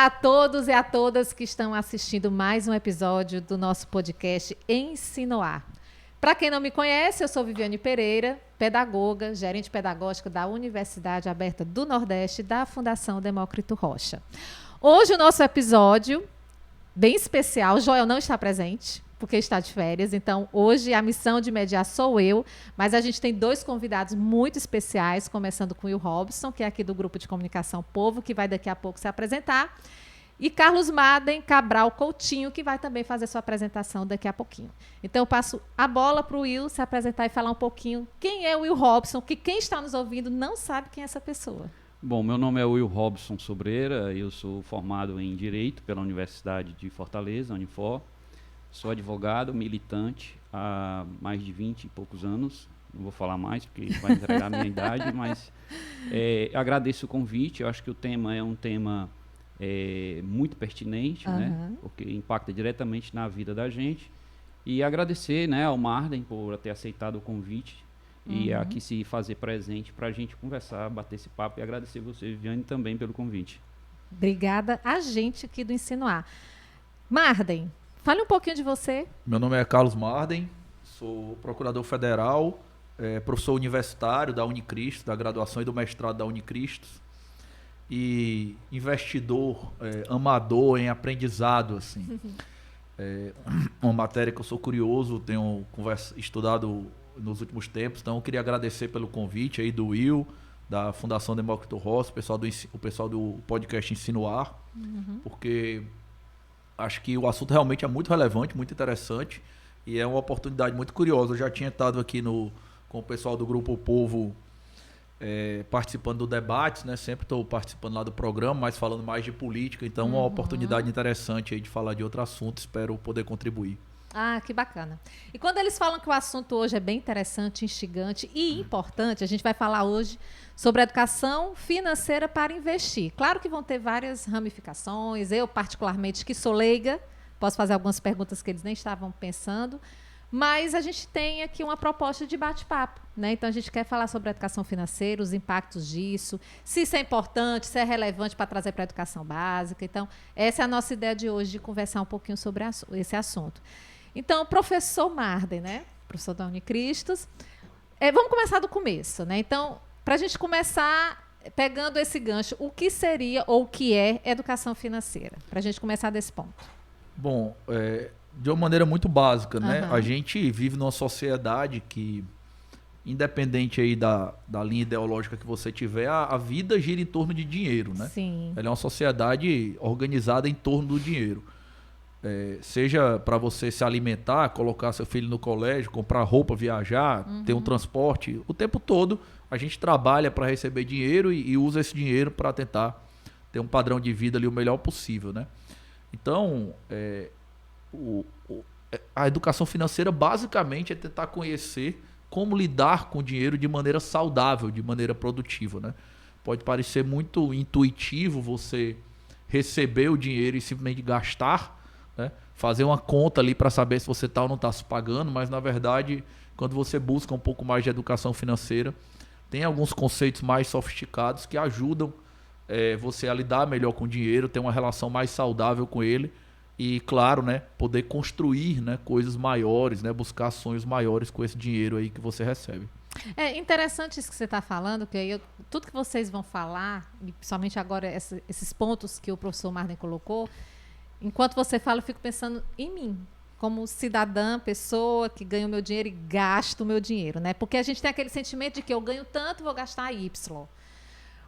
a todos e a todas que estão assistindo mais um episódio do nosso podcast Ensinoar. Para quem não me conhece, eu sou Viviane Pereira, pedagoga, gerente pedagógica da Universidade Aberta do Nordeste, da Fundação Demócrito Rocha. Hoje o nosso episódio, bem especial, o Joel não está presente, porque está de férias, então hoje a missão de mediar sou eu, mas a gente tem dois convidados muito especiais, começando com o Will Robson, que é aqui do Grupo de Comunicação Povo, que vai daqui a pouco se apresentar, e Carlos Maden Cabral Coutinho, que vai também fazer sua apresentação daqui a pouquinho. Então eu passo a bola para o Will se apresentar e falar um pouquinho quem é o Will Robson, que quem está nos ouvindo não sabe quem é essa pessoa. Bom, meu nome é Will Robson Sobreira, eu sou formado em Direito pela Universidade de Fortaleza, Unifor. Sou advogado, militante há mais de 20 e poucos anos. Não vou falar mais, porque vai entregar a minha idade, mas agradeço o convite. Eu acho que o tema é um tema muito pertinente, né? Porque impacta diretamente na vida da gente. E agradecer, né, ao Marden por ter aceitado o convite e aqui se fazer presente para a gente conversar, bater esse papo. E agradecer você, Viviane, também pelo convite. Obrigada a gente aqui do Ensinoar. Marden, fale um pouquinho de você. Meu nome é Carlos Marden, sou procurador federal, professor universitário da Unicristo, da graduação e do mestrado da Unicristo, e investidor, amador em aprendizado, assim. Uma matéria que eu sou curioso, tenho estudado nos últimos tempos, então eu queria agradecer pelo convite aí do Will, da Fundação Demócrito Rocha, o pessoal do podcast Ensinoar, porque acho que o assunto realmente é muito relevante, muito interessante e é uma oportunidade muito curiosa. Eu já tinha estado aqui com o pessoal do Grupo Povo participando do debate, né? Sempre estou participando lá do programa, mas falando mais de política, então uma oportunidade interessante aí de falar de outro assunto, espero poder contribuir. Ah, que bacana. E quando eles falam que o assunto hoje é bem interessante, instigante e importante, a gente vai falar hoje sobre educação financeira para investir. Claro que vão ter várias ramificações. Eu, particularmente, que sou leiga, posso fazer algumas perguntas que eles nem estavam pensando, mas a gente tem aqui uma proposta de bate-papo, né? Então, a gente quer falar sobre a educação financeira, os impactos disso, se isso é importante, se é relevante para trazer para a educação básica. Então, essa é a nossa ideia de hoje, de conversar um pouquinho sobre esse assunto. Então, professor Marden, né? Professor da Unicristos. Vamos começar do começo, né? Então, para a gente começar pegando esse gancho, o que seria ou o que é educação financeira? Para a gente começar desse ponto. Bom, de uma maneira muito básica, né? A gente vive numa sociedade que, independente aí da linha ideológica que você tiver, a vida gira em torno de dinheiro, né? Sim. Ela é uma sociedade organizada em torno do dinheiro. Seja para você se alimentar, colocar seu filho no colégio, comprar roupa, viajar, ter um transporte, o tempo todo a gente trabalha para receber dinheiro e usa esse dinheiro para tentar ter um padrão de vida ali o melhor possível, né? Então, a educação financeira basicamente é tentar conhecer como lidar com o dinheiro de maneira saudável, de maneira produtiva, né? Pode parecer muito intuitivo você receber o dinheiro e simplesmente gastar, né? Fazer uma conta ali para saber se você está ou não está se pagando, mas na verdade, quando você busca um pouco mais de educação financeira, tem alguns conceitos mais sofisticados que ajudam você a lidar melhor com o dinheiro, ter uma relação mais saudável com ele e, claro, né, poder construir, né, coisas maiores, né, buscar sonhos maiores com esse dinheiro aí que você recebe. É interessante isso que você está falando, porque tudo que vocês vão falar, e principalmente agora esses pontos que o professor Marden colocou, enquanto você fala, eu fico pensando em mim, como cidadã, pessoa que ganha o meu dinheiro e gasto o meu dinheiro, né? Porque a gente tem aquele sentimento de que eu ganho tanto, vou gastar Y.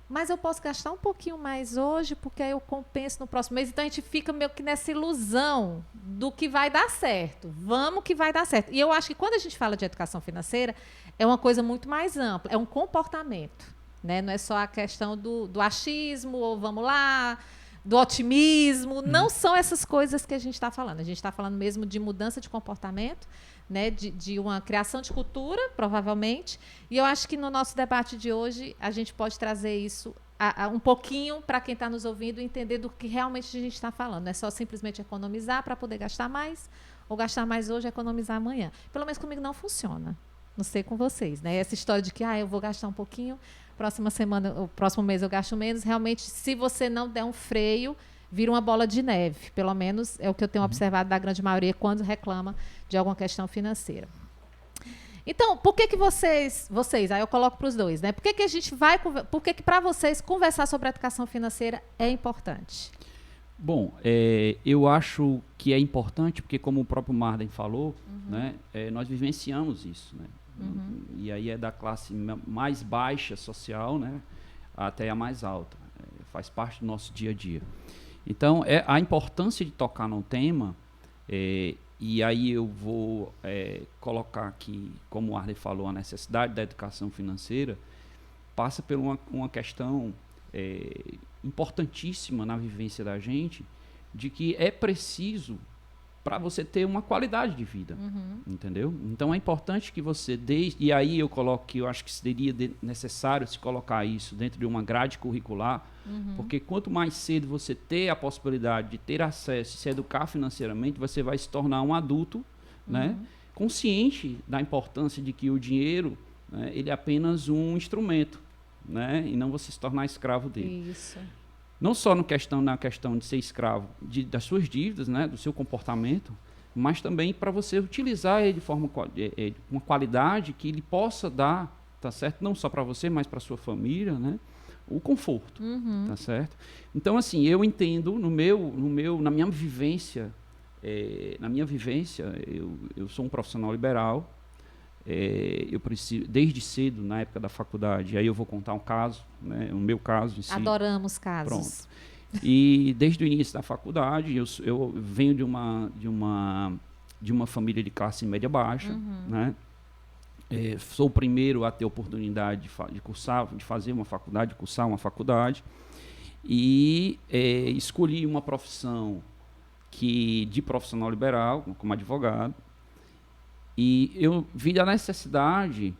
Mas eu posso gastar um pouquinho mais hoje, porque aí eu compenso no próximo mês. Então a gente fica meio que nessa ilusão do que vai dar certo. Vamos que vai dar certo. E eu acho que quando a gente fala de educação financeira, é uma coisa muito mais ampla, é um comportamento, né? Não é só a questão do achismo, ou vamos lá, do otimismo, não são essas coisas que a gente está falando. A gente está falando mesmo de mudança de comportamento, né, de uma criação de cultura, provavelmente. E eu acho que no nosso debate de hoje a gente pode trazer isso um pouquinho para quem está nos ouvindo entender do que realmente a gente está falando. Não é só simplesmente economizar para poder gastar mais, ou gastar mais hoje e economizar amanhã. Pelo menos comigo não funciona. Não sei com vocês, né? Essa história de que eu vou gastar um pouquinho, próxima semana, o próximo mês eu gasto menos. Realmente, se você não der um freio, vira uma bola de neve. Pelo menos é o que eu tenho observado da grande maioria quando reclama de alguma questão financeira. Então, por que vocês, aí eu coloco para os dois, né? Por que a gente vai, por que para vocês conversar sobre a educação financeira é importante? Bom, eu acho que é importante porque, como o próprio Marden falou, né, nós vivenciamos isso, né? E aí é da classe mais baixa social, né, até a mais alta. Faz parte do nosso dia a dia. Então, a importância de tocar no tema, e aí eu vou colocar aqui, como o Arley falou, a necessidade da educação financeira, passa por uma questão importantíssima na vivência da gente, de que é preciso para você ter uma qualidade de vida, entendeu? Então é importante que você e aí eu coloco que eu acho que seria necessário se colocar isso dentro de uma grade curricular, porque quanto mais cedo você ter a possibilidade de ter acesso e se educar financeiramente, você vai se tornar um adulto, né, consciente da importância de que o dinheiro, né, ele é apenas um instrumento, né, e não você se tornar escravo dele. Isso. Não só na questão de ser escravo das suas dívidas, né, do seu comportamento, mas também para você utilizar ele de forma uma qualidade que ele possa dar, tá certo? Não só para você, mas para sua família, né, o conforto, tá certo? Então, assim, eu entendo na minha vivência, eu sou um profissional liberal. Eu preciso, desde cedo, na época da faculdade, aí eu vou contar um caso, né, o meu caso em si. Adoramos casos. Pronto. E desde o início da faculdade, eu venho de uma família de classe média baixa, né? Sou o primeiro a ter oportunidade de cursar uma faculdade, e escolhi uma profissão de profissional liberal, como advogado. E eu vi a necessidade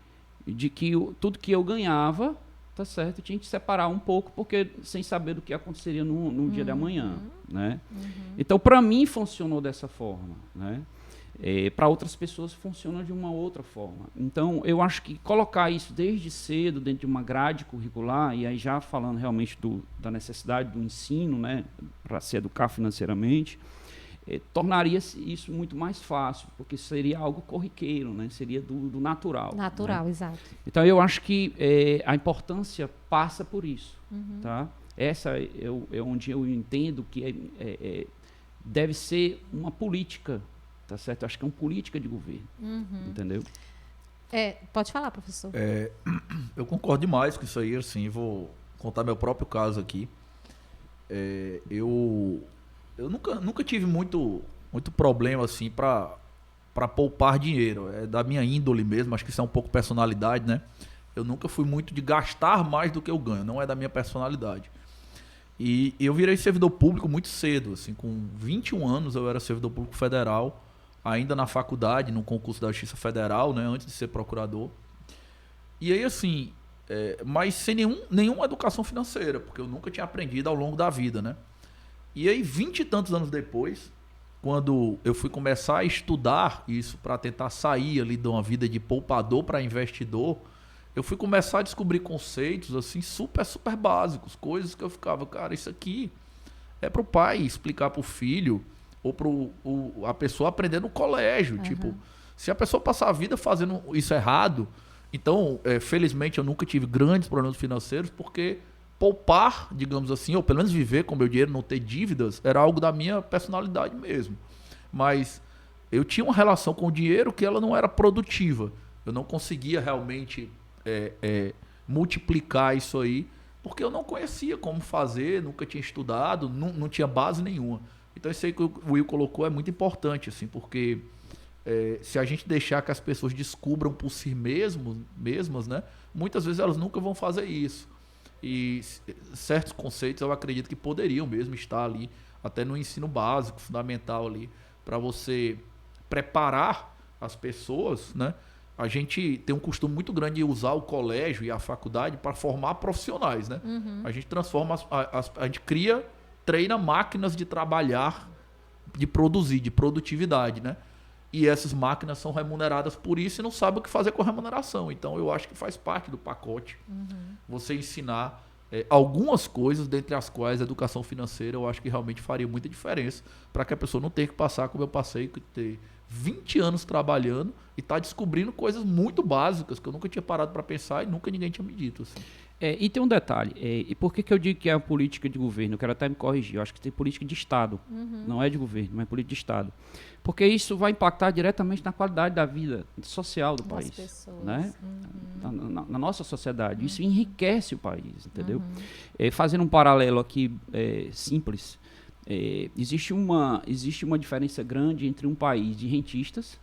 de que tudo que eu ganhava, tá certo, eu tinha que separar um pouco, porque sem saber do que aconteceria no dia de amanhã, né? Então, para mim, funcionou dessa forma, né? Para outras pessoas, funciona de uma outra forma. Então, eu acho que colocar isso desde cedo, dentro de uma grade curricular, e aí já falando realmente da necessidade do ensino, né, para se educar financeiramente, tornaria isso muito mais fácil, porque seria algo corriqueiro, né? Seria do natural. Natural, né? Exato. Então, eu acho que a importância passa por isso. Tá? Essa é onde eu entendo que deve ser uma política, tá certo? Eu acho que é uma política de governo, entendeu? Pode falar, professor. Eu concordo demais com isso aí, assim, vou contar meu próprio caso aqui. Eu nunca tive muito problema assim para poupar dinheiro. É da minha índole mesmo, acho que isso é um pouco personalidade, né? Eu nunca fui muito de gastar mais do que eu ganho, não é da minha personalidade. E eu virei servidor público muito cedo, assim, com 21 anos eu era servidor público federal, ainda na faculdade, no concurso da Justiça Federal, né, antes de ser procurador. E aí, assim, mas sem nenhuma educação financeira, porque eu nunca tinha aprendido ao longo da vida, né? E aí, 20 e tantos anos depois, quando eu fui começar a estudar isso para tentar sair ali de uma vida de poupador para investidor, eu fui começar a descobrir conceitos assim super, super básicos, coisas que eu ficava, cara, isso aqui é para o pai explicar para o filho ou para a pessoa aprender no colégio. Tipo, se a pessoa passar a vida fazendo isso errado, então, felizmente, eu nunca tive grandes problemas financeiros, porque poupar, digamos assim, ou pelo menos viver com meu dinheiro, não ter dívidas, era algo da minha personalidade mesmo. Mas eu tinha uma relação com o dinheiro que ela não era produtiva. Eu não conseguia realmente multiplicar isso aí, porque eu não conhecia como fazer, nunca tinha estudado, não tinha base nenhuma. Então isso aí que o Will colocou é muito importante, assim, porque se a gente deixar que as pessoas descubram por si mesmas, né, muitas vezes elas nunca vão fazer isso. E certos conceitos eu acredito que poderiam mesmo estar ali, até no ensino básico, fundamental ali, para você preparar as pessoas, né? A gente tem um costume muito grande de usar o colégio e a faculdade para formar profissionais, né? A gente transforma, a gente treina máquinas de trabalhar, de produzir, de produtividade, né? E essas máquinas são remuneradas por isso e não sabem o que fazer com a remuneração. Então, eu acho que faz parte do pacote você ensinar algumas coisas, dentre as quais a educação financeira, eu acho que realmente faria muita diferença para que a pessoa não tenha que passar como eu passei, que ter 20 anos trabalhando e tá descobrindo coisas muito básicas que eu nunca tinha parado para pensar e nunca ninguém tinha me dito. Assim. E tem um detalhe, e por que eu digo que é a política de governo? Eu quero até me corrigir, eu acho que tem política de Estado, não é de governo, mas é política de Estado. Porque isso vai impactar diretamente na qualidade da vida social do país, pessoas. Né? Na nossa sociedade. Isso enriquece o país, entendeu? Fazendo um paralelo aqui simples, existe uma diferença grande entre um país de rentistas,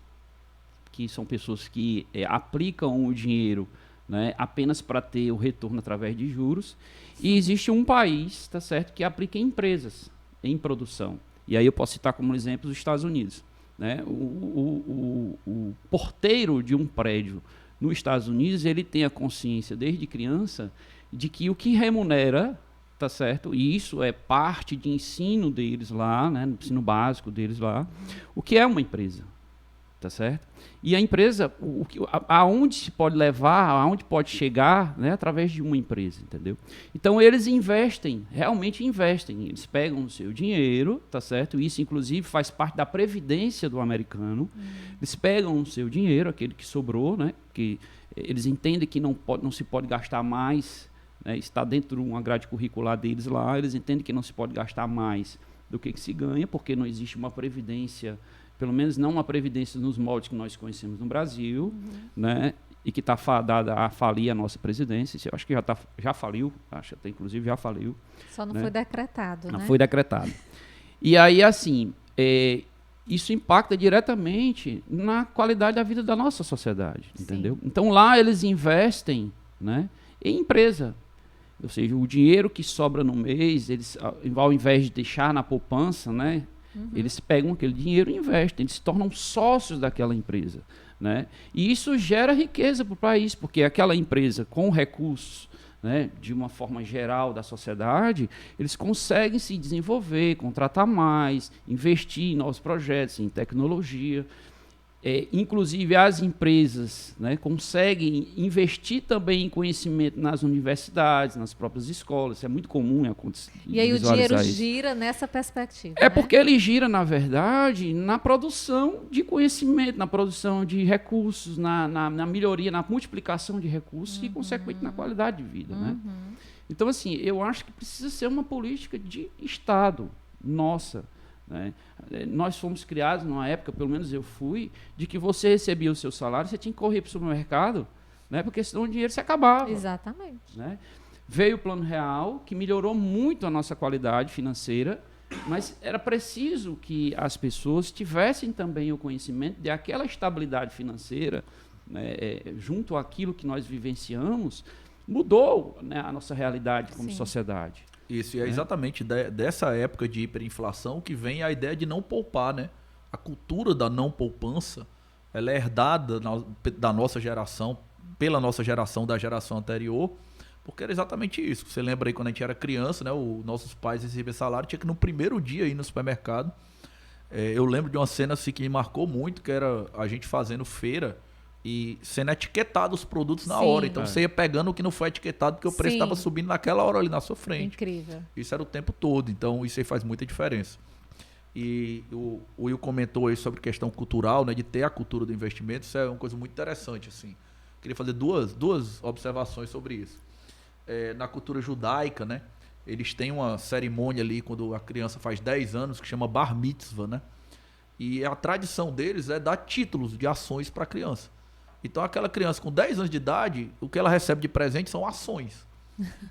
que são pessoas que aplicam o dinheiro, né, apenas para ter o retorno através de juros, e existe um país, tá certo, que aplica em empresas, em produção. E aí eu posso citar como exemplo os Estados Unidos. Né? O porteiro de um prédio nos Estados Unidos, ele tem a consciência desde criança de que o que remunera, tá certo, e isso é parte de ensino deles lá, né, no ensino básico deles lá, o que é uma empresa. Tá certo? E a empresa, aonde se pode levar, aonde pode chegar, né, através de uma empresa, entendeu? Então eles realmente investem, eles pegam o seu dinheiro, tá certo? Isso inclusive faz parte da previdência do americano. Eles pegam o seu dinheiro, aquele que sobrou, né, que eles entendem que não se pode gastar mais, né, está dentro de uma grade curricular deles lá, eles entendem que não se pode gastar mais do que se ganha, porque não existe uma previdência, pelo menos não uma previdência nos moldes que nós conhecemos no Brasil, né, e que está fadada a falir a nossa presidência. Eu acho que já faliu, acho até inclusive já faliu. Só não, né? foi decretado, Não né? foi decretado. E aí, assim, isso impacta diretamente na qualidade da vida da nossa sociedade, entendeu? Então, lá eles investem, né, em empresa. Ou seja, o dinheiro que sobra no mês, eles, ao invés de deixar na poupança, né, eles pegam aquele dinheiro e investem, eles se tornam sócios daquela empresa, né? E isso gera riqueza para o país, porque aquela empresa com recursos, né, de uma forma geral da sociedade, eles conseguem se desenvolver, contratar mais, investir em novos projetos, em tecnologia. Inclusive as empresas, né, conseguem investir também em conhecimento nas universidades, nas próprias escolas. Isso é muito comum acontecer. E aí o dinheiro gira nessa perspectiva. É, né? Porque ele gira, na verdade, na produção de conhecimento, na produção de recursos, na melhoria, na multiplicação de recursos e, consequentemente, na qualidade de vida. Né? Então, assim, eu acho que precisa ser uma política de Estado nossa. Né? Nós fomos criados numa época, pelo menos eu fui, de que você recebia o seu salário, você tinha que correr para o supermercado, né? Porque senão o dinheiro se acabava. Exatamente. Né? Veio o Plano Real, que melhorou muito a nossa qualidade financeira, mas era preciso que as pessoas tivessem também o conhecimento de aquela estabilidade financeira, né, junto àquilo que nós vivenciamos, mudou, né, a nossa realidade como sociedade. Isso, e é exatamente dessa época de hiperinflação que vem a ideia de não poupar, né? A cultura da não poupança, ela é herdada da nossa geração, pela nossa geração, da geração anterior, porque era exatamente isso. Você lembra aí quando a gente era criança, né? Nossos pais recebiam salário, tinha que no primeiro dia ir no supermercado. Eu lembro de uma cena assim que me marcou muito, que era a gente fazendo feira e sendo etiquetado os produtos na hora. Então você ia pegando o que não foi etiquetado, porque o preço estava subindo naquela hora ali na sua frente. Incrível. Isso era o tempo todo. Então isso aí faz muita diferença. E o Will comentou aí sobre questão cultural, né, de ter a cultura do investimento. Isso é uma coisa muito interessante, assim. Queria fazer duas observações sobre isso. Na cultura judaica, né, eles têm uma cerimônia ali quando a criança faz 10 anos que chama Bar Mitzvah, né? E a tradição deles é dar títulos de ações para a criança. Então aquela criança com 10 anos de idade, o que ela recebe de presente são ações.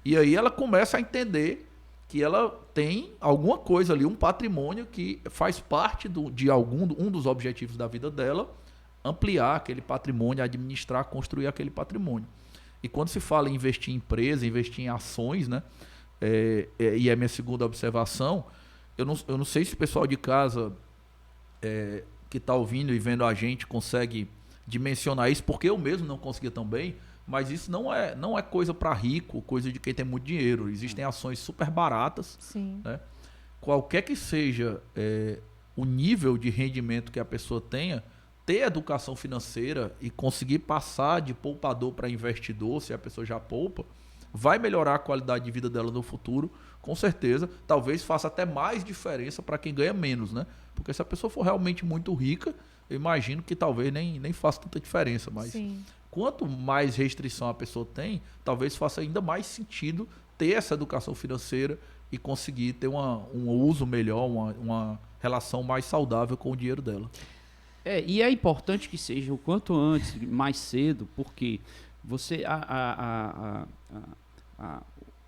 E aí ela começa a entender que ela tem alguma coisa ali, um patrimônio que faz parte de um dos objetivos da vida dela, ampliar aquele patrimônio, administrar, construir aquele patrimônio. E quando se fala em investir em empresa, investir em ações, né? E é a minha segunda observação, eu não sei se o pessoal de casa que está ouvindo e vendo a gente consegue dimensionar isso, porque eu mesmo não conseguia tão bem, mas isso não é coisa para rico, coisa de quem tem muito dinheiro. Existem ações super baratas. Sim. Né? Qualquer que seja o nível de rendimento que a pessoa tenha, ter educação financeira e conseguir passar de poupador para investidor, se a pessoa já poupa, vai melhorar a qualidade de vida dela no futuro, com certeza. Talvez faça até mais diferença para quem ganha menos, né? Porque se a pessoa for realmente muito rica, eu imagino que talvez nem faça tanta diferença. Mas Sim. quanto mais restrição a pessoa tem, talvez faça ainda mais sentido ter essa educação financeira e conseguir ter um uso melhor, uma relação mais saudável com o dinheiro dela. E é importante que seja o quanto antes, mais cedo, porque você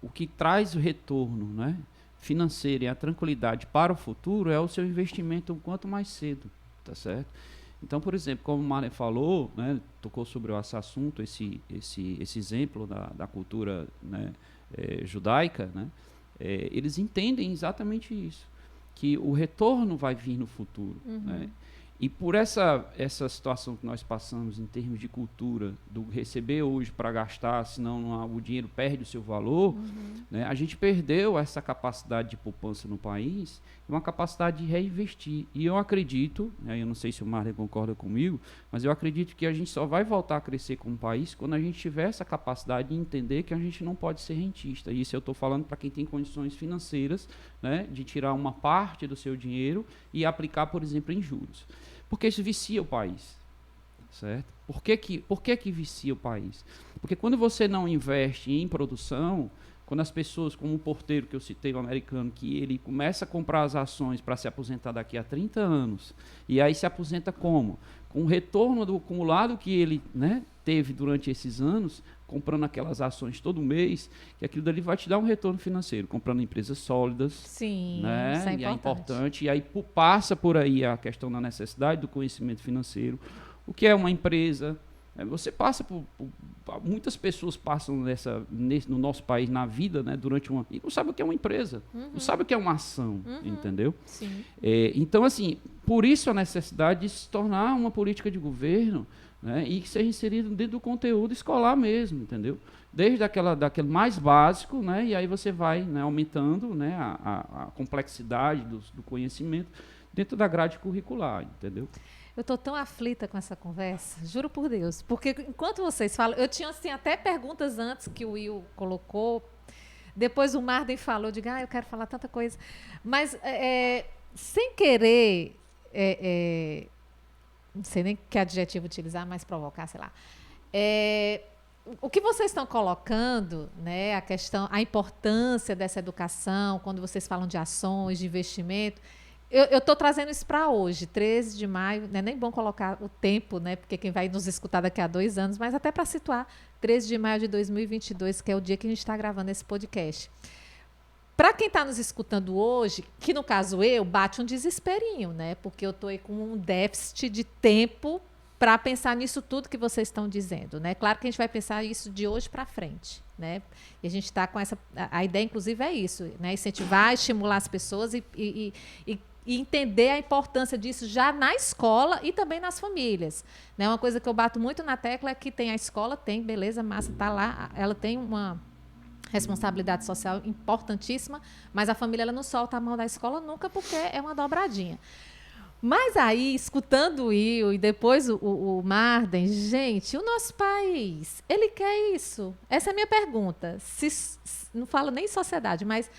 o que traz o retorno, né, financeiro e a tranquilidade para o futuro é o seu investimento o quanto mais cedo, tá certo? Então, por exemplo, como o Marlon falou, né, tocou sobre esse assunto, esse exemplo da cultura, né, judaica, né, eles entendem exatamente isso, que o retorno vai vir no futuro, né? E por essa situação que nós passamos em termos de cultura, do receber hoje para gastar, senão o dinheiro perde o seu valor, né, a gente perdeu essa capacidade de poupança no país, uma capacidade de reinvestir. E eu acredito, né, eu não sei se o Marlon concorda comigo, mas eu acredito que a gente só vai voltar a crescer como país quando a gente tiver essa capacidade de entender que a gente não pode ser rentista. E isso eu estou falando para quem tem condições financeiras, né, de tirar uma parte do seu dinheiro e aplicar, por exemplo, em juros. Porque isso vicia o país, certo? Por que vicia o país? Porque quando você não investe em produção, quando as pessoas, como o porteiro que eu citei, o americano, que ele começa a comprar as ações para se aposentar daqui a 30 anos, e aí se aposenta como? Com o retorno do acumulado que ele, né, teve durante esses anos, comprando aquelas ações todo mês, que aquilo dali vai te dar um retorno financeiro, comprando empresas sólidas. Sim, né? isso é E é importante. importante. E aí passa por aí a questão da necessidade do conhecimento financeiro. O que é uma empresa? Você passa muitas pessoas passam no nosso país, na vida, né, durante e não sabe o que é uma empresa, não sabe o que é uma ação, entendeu? Sim. Então, assim, por isso a necessidade de se tornar uma política de governo, né, e que seja inserido dentro do conteúdo escolar mesmo, entendeu? Desde daquele mais básico, né, e aí você vai, né, aumentando, né, a complexidade do conhecimento dentro da grade curricular, entendeu? Eu estou tão aflita com essa conversa, juro por Deus. Porque enquanto vocês falam, eu tinha assim, até perguntas antes que o Will colocou. Depois o Marden falou, eu digo, eu quero falar tanta coisa. Mas, sem querer, não sei nem que adjetivo utilizar, mas provocar, sei lá. O que vocês estão colocando, né, a importância dessa educação, quando vocês falam de ações, de investimento. Eu estou trazendo isso para hoje, 13 de maio, não é nem bom colocar o tempo, né, porque quem vai nos escutar daqui a 2 anos, mas até para situar, 13 de maio de 2022, que é o dia que a gente está gravando esse podcast. Para quem está nos escutando hoje, que no caso bate um desesperinho, né, porque eu estou aí com um déficit de tempo para pensar nisso tudo que vocês estão dizendo, né? Claro que a gente vai pensar isso de hoje para frente, né? E a gente está com a ideia, inclusive, é isso, né? Incentivar, estimular as pessoas e entender a importância disso já na escola e também nas famílias, né? Uma coisa que eu bato muito na tecla é que tem a escola, beleza, massa, tá lá, ela tem uma responsabilidade social importantíssima, mas a família ela não solta a mão da escola nunca porque é uma dobradinha. Mas aí, escutando o Will e depois o Marden, gente, o nosso país, ele quer isso? Essa é a minha pergunta. Não falo nem sociedade, mas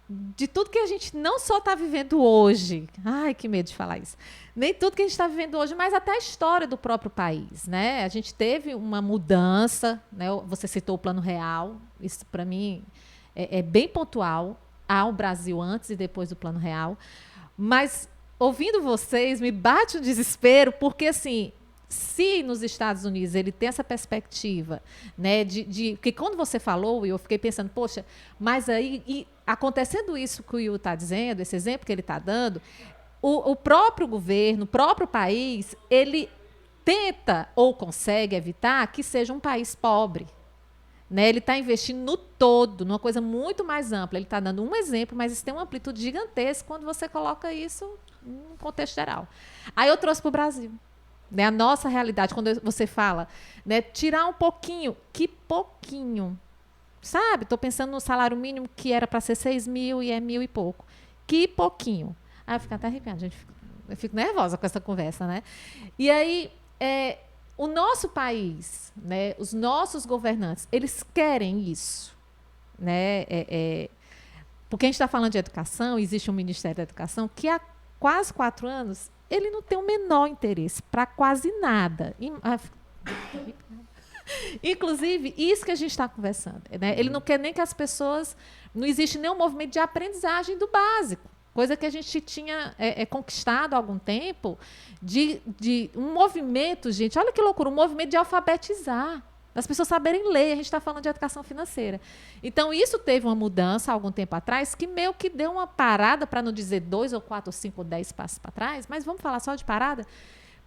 de tudo que a gente não só está vivendo hoje, ai, que medo de falar isso, nem tudo que a gente está vivendo hoje, mas até a história do próprio país, né? A gente teve uma mudança, né? Você citou o Plano Real, isso para mim é bem pontual, há o Brasil antes e depois do Plano Real, mas ouvindo vocês, me bate um desespero, porque, assim, se nos Estados Unidos ele tem essa perspectiva, né, porque quando você falou, eu fiquei pensando, poxa, mas aí, acontecendo isso que o Will está dizendo, esse exemplo que ele está dando, o próprio governo, o próprio país, ele tenta ou consegue evitar que seja um país pobre. Né, ele está investindo no todo, numa coisa muito mais ampla. Ele está dando um exemplo, mas isso tem uma amplitude gigantesca quando você coloca isso num contexto geral. Aí eu trouxe para o Brasil. Né, a nossa realidade, quando você fala, né, tirar um pouquinho, que pouquinho, sabe? Estou pensando no salário mínimo que era para ser 6 mil e é 1.000 e pouco. Que pouquinho. Aí eu fico até arrepiada, gente. Eu fico nervosa com essa conversa, né? E aí, o nosso país, né, os nossos governantes, eles querem isso. né? Porque a gente está falando de educação, existe um Ministério da Educação que há quase 4 anos ele não tem o menor interesse para quase nada. Inclusive, isso que a gente está conversando, né? Ele não quer nem que as pessoas... Não existe nenhum movimento de aprendizagem do básico, coisa que a gente tinha conquistado há algum tempo, de um movimento, gente, olha que loucura, um movimento de alfabetizar, das pessoas saberem ler. A gente está falando de educação financeira. Então, isso teve uma mudança há algum tempo atrás, que meio que deu uma parada, para não dizer 2 ou 4 ou 5 ou 10 passos para trás, mas vamos falar só de parada.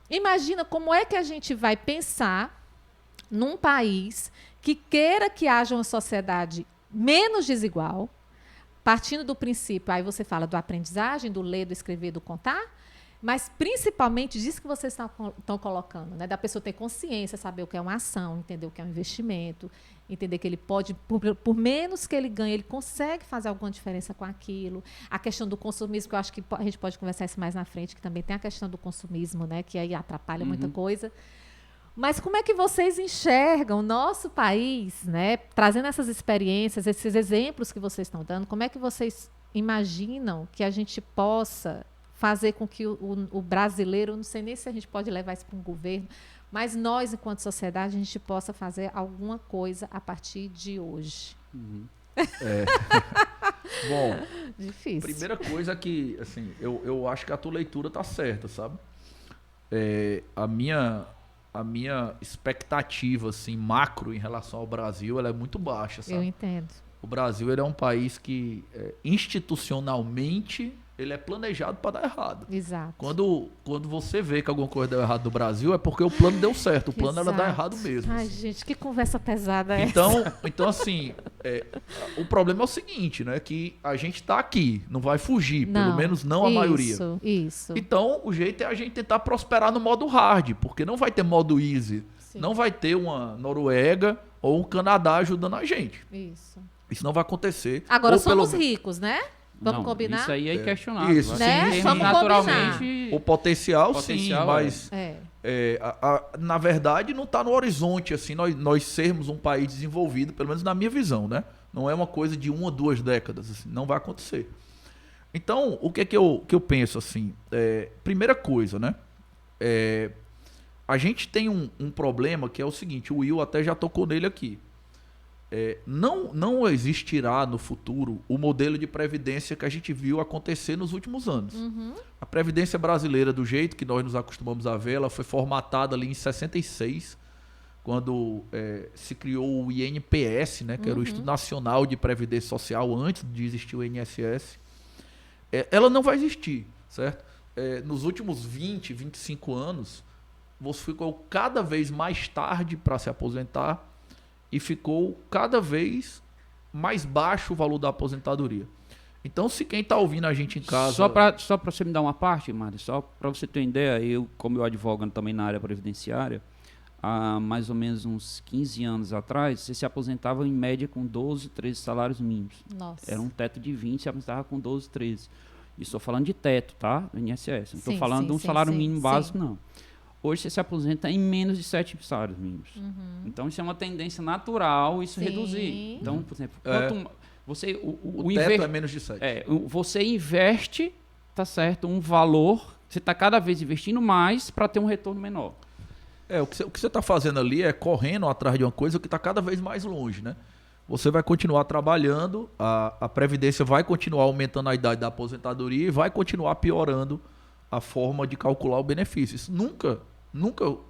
Imagina como é que a gente vai pensar num país que queira que haja uma sociedade menos desigual, partindo do princípio, aí você fala do aprendizagem, do ler, do escrever, do contar, mas principalmente disso que vocês estão colocando, né? Da pessoa ter consciência, saber o que é uma ação, entender o que é um investimento, entender que ele pode, por menos que ele ganhe, ele consegue fazer alguma diferença com aquilo. A questão do consumismo, que eu acho que a gente pode conversar isso mais na frente, que também tem a questão do consumismo, né? Que aí atrapalha muita coisa. Mas como é que vocês enxergam o nosso país, né? Trazendo essas experiências, esses exemplos que vocês estão dando, como é que vocês imaginam que a gente possa fazer com que o brasileiro, não sei nem se a gente pode levar isso para um governo, mas nós, enquanto sociedade, a gente possa fazer alguma coisa a partir de hoje? Bom, difícil. Primeira coisa que, assim, eu acho que a tua leitura tá certa, sabe? A minha expectativa, assim, macro em relação ao Brasil, ela é muito baixa, sabe? Eu entendo. O Brasil, ele é um país que, institucionalmente, ele é planejado para dar errado. Exato. Quando você vê que alguma coisa deu errado no Brasil, é porque o plano deu certo. O plano era dar errado mesmo. Ai, gente, que conversa pesada é Então assim, o problema é o seguinte, né? Que a gente tá aqui, não vai fugir, pelo menos não a maioria. Isso. Então, o jeito é a gente tentar prosperar no modo hard, porque não vai ter modo easy. Sim. Não vai ter uma Noruega ou um Canadá ajudando a gente. Isso não vai acontecer. Agora somos ricos, né? Vamos combinar? Isso aí é inquestionável. Isso, né? sim, Vamos naturalmente. O potencial sim, mas na verdade não está no horizonte assim nós sermos um país desenvolvido, pelo menos na minha visão, né? Não é uma coisa de 1 ou 2 décadas, assim, não vai acontecer. Então, o que eu penso assim? Primeira coisa, né? A gente tem um problema que é o seguinte, o Will até já tocou nele aqui. Não existirá no futuro o modelo de previdência que a gente viu acontecer nos últimos anos. A previdência brasileira, do jeito que nós nos acostumamos a ver, ela foi formatada ali em 66, quando se criou o INPS, né, que era o Instituto Nacional de Previdência Social, antes de existir o INSS. Ela não vai existir, certo? Nos últimos 20, 25 anos, você ficou cada vez mais tarde para se aposentar, e ficou cada vez mais baixo o valor da aposentadoria. Então, se quem está ouvindo a gente em casa... Só para você me dar uma parte, Mário, só para você ter uma ideia, como eu advogo também na área previdenciária, há mais ou menos uns 15 anos atrás, você se aposentava em média com 12, 13 salários mínimos. Nossa. Era um teto de 20, se aposentava com 12, 13. E estou falando de teto, tá? INSS. Não estou falando de um salário mínimo básico, não. Hoje você se aposenta em menos de 7 salários mínimos. Então isso é uma tendência natural, isso reduzir. Então, por exemplo, quanto você o teto é menos de 7. Você investe, tá certo, um valor, você está cada vez investindo mais para ter um retorno menor. O que você está fazendo ali é correndo atrás de uma coisa que está cada vez mais longe, né? Você vai continuar trabalhando, a Previdência vai continuar aumentando a idade da aposentadoria e vai continuar piorando a forma de calcular o benefício. Isso nunca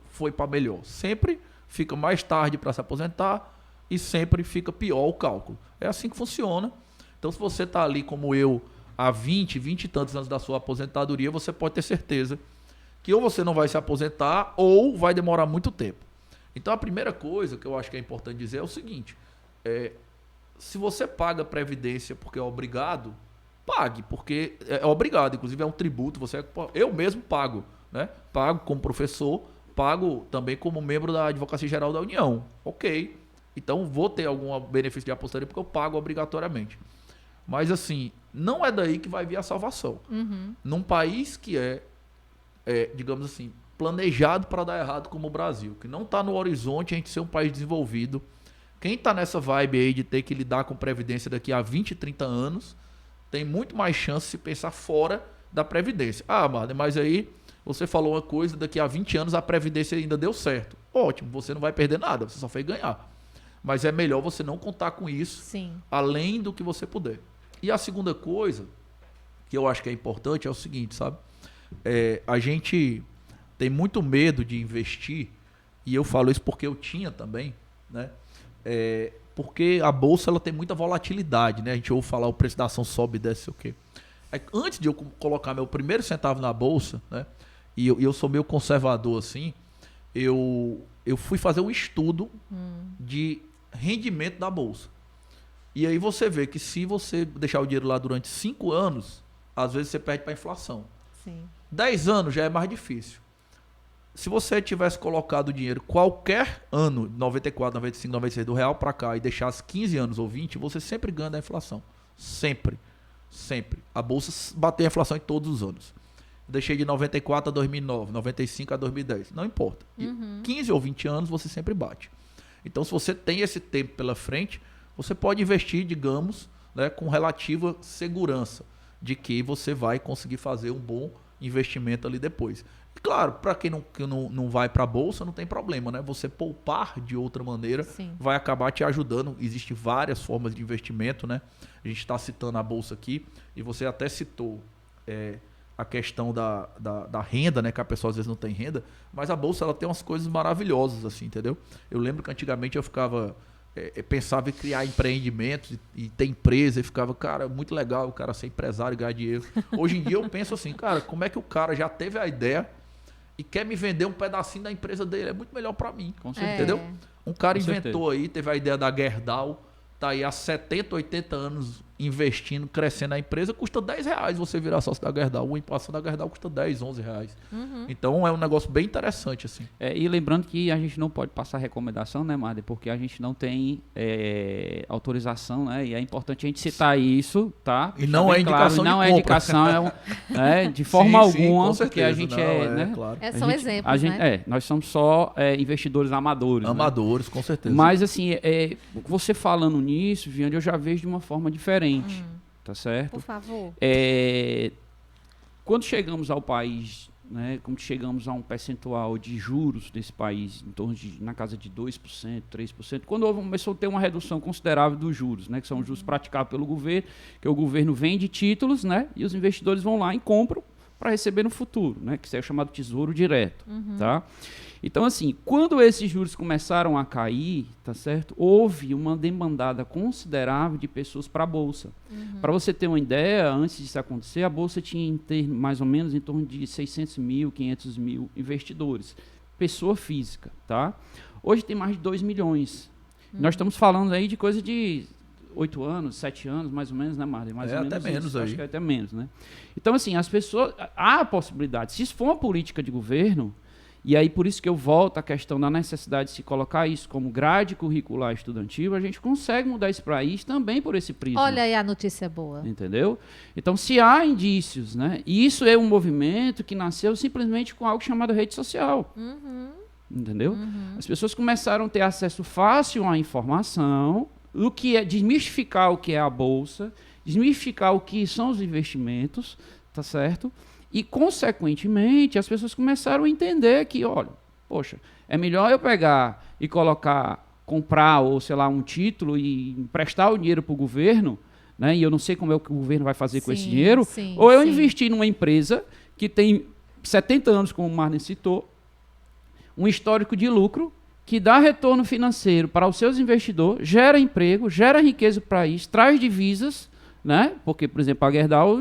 foi para melhor. Sempre fica mais tarde para se aposentar e sempre fica pior o cálculo. É assim que funciona. Então, se você está ali como eu, há 20 e tantos anos da sua aposentadoria, você pode ter certeza que ou você não vai se aposentar ou vai demorar muito tempo. Então, a primeira coisa que eu acho que é importante dizer é o seguinte, se você paga Previdência porque é obrigado, pague, porque é obrigado, inclusive é um tributo, eu mesmo pago, né? Pago como professor, pago também como membro da Advocacia Geral da União, ok, então vou ter algum benefício de aposentadoria porque eu pago obrigatoriamente, mas assim, não é daí que vai vir a salvação. Num país que digamos assim, planejado para dar errado como o Brasil, que não está no horizonte a gente ser um país desenvolvido, Quem está nessa vibe aí de ter que lidar com previdência daqui a 20, 30 anos, tem muito mais chance de se pensar fora da previdência. Ah, Marden, mas aí você falou uma coisa, daqui a 20 anos a previdência ainda deu certo. Ótimo, você não vai perder nada, você só foi ganhar. Mas é melhor você não contar com isso, Sim. além do que você puder. E a segunda coisa, que eu acho que é importante, é o seguinte, sabe? A gente tem muito medo de investir, e eu falo isso porque eu tinha também, né? Porque a bolsa ela tem muita volatilidade, né? A gente ouve falar o preço da ação sobe e desce, sei o quê. Antes de eu colocar meu primeiro centavo na bolsa, né? E eu sou meio conservador assim, eu fui fazer um estudo de rendimento da bolsa. E aí você vê que se você deixar o dinheiro lá durante 5 anos, às vezes você perde para a inflação. Sim. 10 anos já é mais difícil. Se você tivesse colocado o dinheiro qualquer ano, 94, 95, 96, do real para cá, e deixasse 15 anos ou 20, você sempre ganha da inflação. Sempre. Sempre. A bolsa bateu a inflação em todos os anos. Deixei de 94 a 2009, 95 a 2010. Não importa. De 15 ou 20 anos você sempre bate. Então, se você tem esse tempo pela frente, você pode investir, digamos, né, com relativa segurança de que você vai conseguir fazer um bom investimento ali depois. E claro, para quem não vai para a bolsa, não tem problema, né? Você poupar de outra maneira Sim. vai acabar te ajudando. Existem várias formas de investimento, né? A gente está citando a bolsa aqui e você até citou a questão da renda, né? Que a pessoa às vezes não tem renda, mas a bolsa ela tem umas coisas maravilhosas, assim, entendeu? Eu lembro que antigamente eu ficava... pensava em criar empreendimentos e ter empresa e ficava, cara, muito legal o cara ser empresário e ganhar dinheiro. Hoje em dia eu penso assim, cara, como é que o cara já teve a ideia e quer me vender um pedacinho da empresa dele? É muito melhor para mim, Com certeza. entendeu? Um cara Com inventou aí, teve a ideia da Gerdau, tá aí há 70, 80 anos investindo, crescendo a empresa, custa R$10 você virar sócio da Gerdau. Uma ação da Gerdau custa R$10, R$11. Então é um negócio bem interessante, assim. E lembrando que a gente não pode passar recomendação, né, Marden? Porque a gente não tem autorização, né? E é importante a gente citar isso, tá? E não é indicação de não é compra. indicação, de forma Sim, alguma, com porque a certeza, gente não, né? Claro. São exemplos, né? Nós somos só investidores amadores. Amadores, né? com certeza. Mas, assim, você falando nisso, Viane, eu já vejo de uma forma diferente, tá certo? Por favor. Quando chegamos ao país, né, quando chegamos a um percentual de juros desse país, em torno na casa de 2%, 3%, quando começou a ter uma redução considerável dos juros, né, que são os juros praticados pelo governo, que o governo vende títulos, né, e os investidores vão lá e compram para receber no futuro, né, que é o chamado tesouro direto, tá? Então, assim, quando esses juros começaram a cair, tá certo? Houve uma demandada considerável de pessoas para a Bolsa. Para você ter uma ideia, antes disso acontecer, a Bolsa tinha mais ou menos em torno de 600 mil, 500 mil investidores. Pessoa física, tá? Hoje tem mais de 2 milhões. Nós estamos falando aí de coisa de 8 anos, 7 anos, mais ou menos, né, Marden? Mais ou menos até menos aí. Acho que é até menos, né? Então, assim, as pessoas... Há a possibilidade, se isso for uma política de governo... E aí, por isso que eu volto à questão da necessidade de se colocar isso como grade curricular estudantil, a gente consegue mudar esse país também por esse prisma. Olha aí a notícia boa. Entendeu? Então, se há indícios, né? E isso é um movimento que nasceu simplesmente com algo chamado rede social. Entendeu? As pessoas começaram a ter acesso fácil à informação, o que é desmistificar o que é a Bolsa, desmistificar o que são os investimentos, tá certo? E, consequentemente, as pessoas começaram a entender que, olha, poxa, é melhor eu pegar e comprar, ou sei lá, um título e emprestar o dinheiro para o governo, né? E eu não sei como é o que o governo vai fazer com esse dinheiro, ou eu investir numa empresa que tem 70 anos, como o Marden citou, um histórico de lucro, que dá retorno financeiro para os seus investidores, gera emprego, gera riqueza para o país, traz divisas, né? Porque, por exemplo, a Gerdau,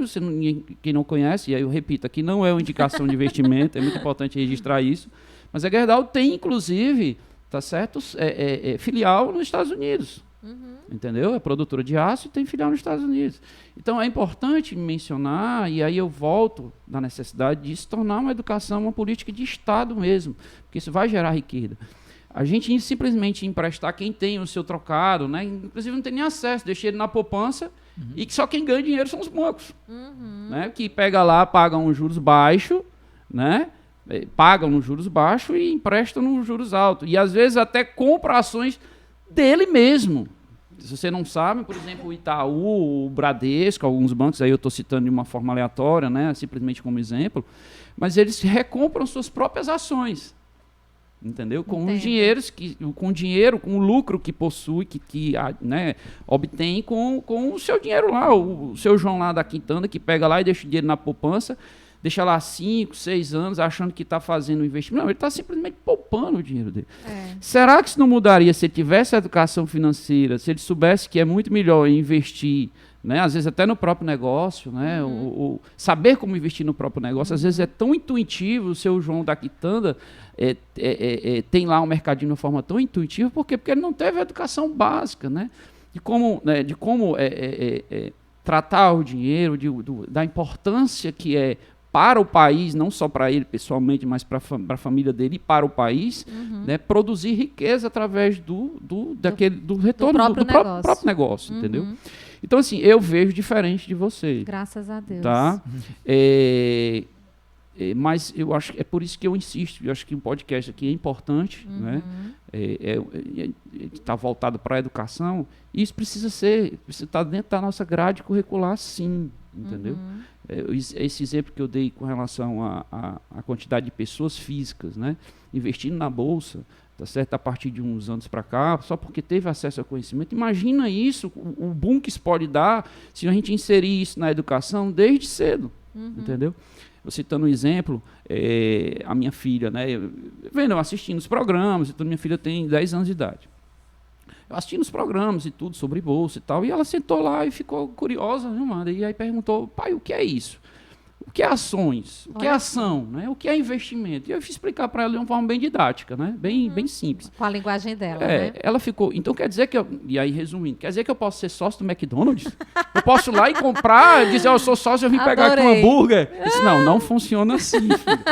quem não conhece, e aí eu repito, aqui não é uma indicação de investimento, é muito importante registrar isso, mas a Gerdau tem, inclusive, tá certo, filial nos Estados Unidos, entendeu? É produtora de aço e tem filial nos Estados Unidos. Então, é importante mencionar, e aí eu volto na necessidade de se tornar uma educação, uma política de Estado mesmo, porque isso vai gerar riqueza. A gente simplesmente emprestar quem tem o seu trocado, né? Inclusive não tem nem acesso, deixa ele na poupança, e que só quem ganha dinheiro são os bancos, né? Que pega lá, pagam uns juros baixos, né? Pagam nos juros baixos e emprestam nos juros altos. E às vezes até compra ações dele mesmo. Se você não sabe, por exemplo, o Itaú, o Bradesco, alguns bancos, aí eu estou citando de uma forma aleatória, né, simplesmente como exemplo, mas eles recompram suas próprias ações. Entendeu? Com os dinheiros com o lucro que possui, que né, obtém com o seu dinheiro lá, o seu João lá da Quintana, que pega lá e deixa o dinheiro na poupança, deixa lá 5, 6 anos, achando que está fazendo um investimento. Não, ele está simplesmente poupando o dinheiro dele. Será que isso não mudaria se ele tivesse educação financeira, se ele soubesse que é muito melhor investir, né, às vezes até no próprio negócio, né, o saber como investir no próprio negócio, às vezes é tão intuitivo, o seu João da Quitanda tem lá um mercadinho de uma forma tão intuitiva, por quê? Porque ele não teve a educação básica, né, de como tratar o dinheiro, da importância que é para o país, não só para ele pessoalmente, mas para a família dele e para o país, né, produzir riqueza através do retorno do próprio negócio, entendeu? Então, assim, eu vejo diferente de você. Graças a Deus. Tá? Mas eu acho que é por isso que eu insisto. Eu acho que um podcast aqui é importante, né? Está voltado para a educação. E isso precisa estar dentro da nossa grade curricular, sim, entendeu? Esse exemplo que eu dei com relação à quantidade de pessoas físicas, né, investindo na bolsa, tá certo? A partir de uns anos para cá, só porque teve acesso ao conhecimento. Imagina isso, o boom que isso pode dar se a gente inserir isso na educação desde cedo, entendeu? Eu citando um exemplo, a minha filha, né, assistindo os programas, então minha filha tem 10 anos de idade. Eu assistindo os programas e tudo sobre bolsa e tal, e ela sentou lá e ficou curiosa, né, mano? E aí perguntou, pai, o que é isso? O que é ações? O que é ação? Né? O que é investimento? E eu fui explicar para ela de uma forma bem didática, né? Bem simples. Com a linguagem dela, né? Ela ficou... Então quer dizer que e aí, resumindo, quer dizer que eu posso ser sócio do McDonald's? Eu posso ir lá e comprar, dizer, eu sou sócio, eu vim pegar aqui um hambúrguer? Eu disse, não funciona assim, filho.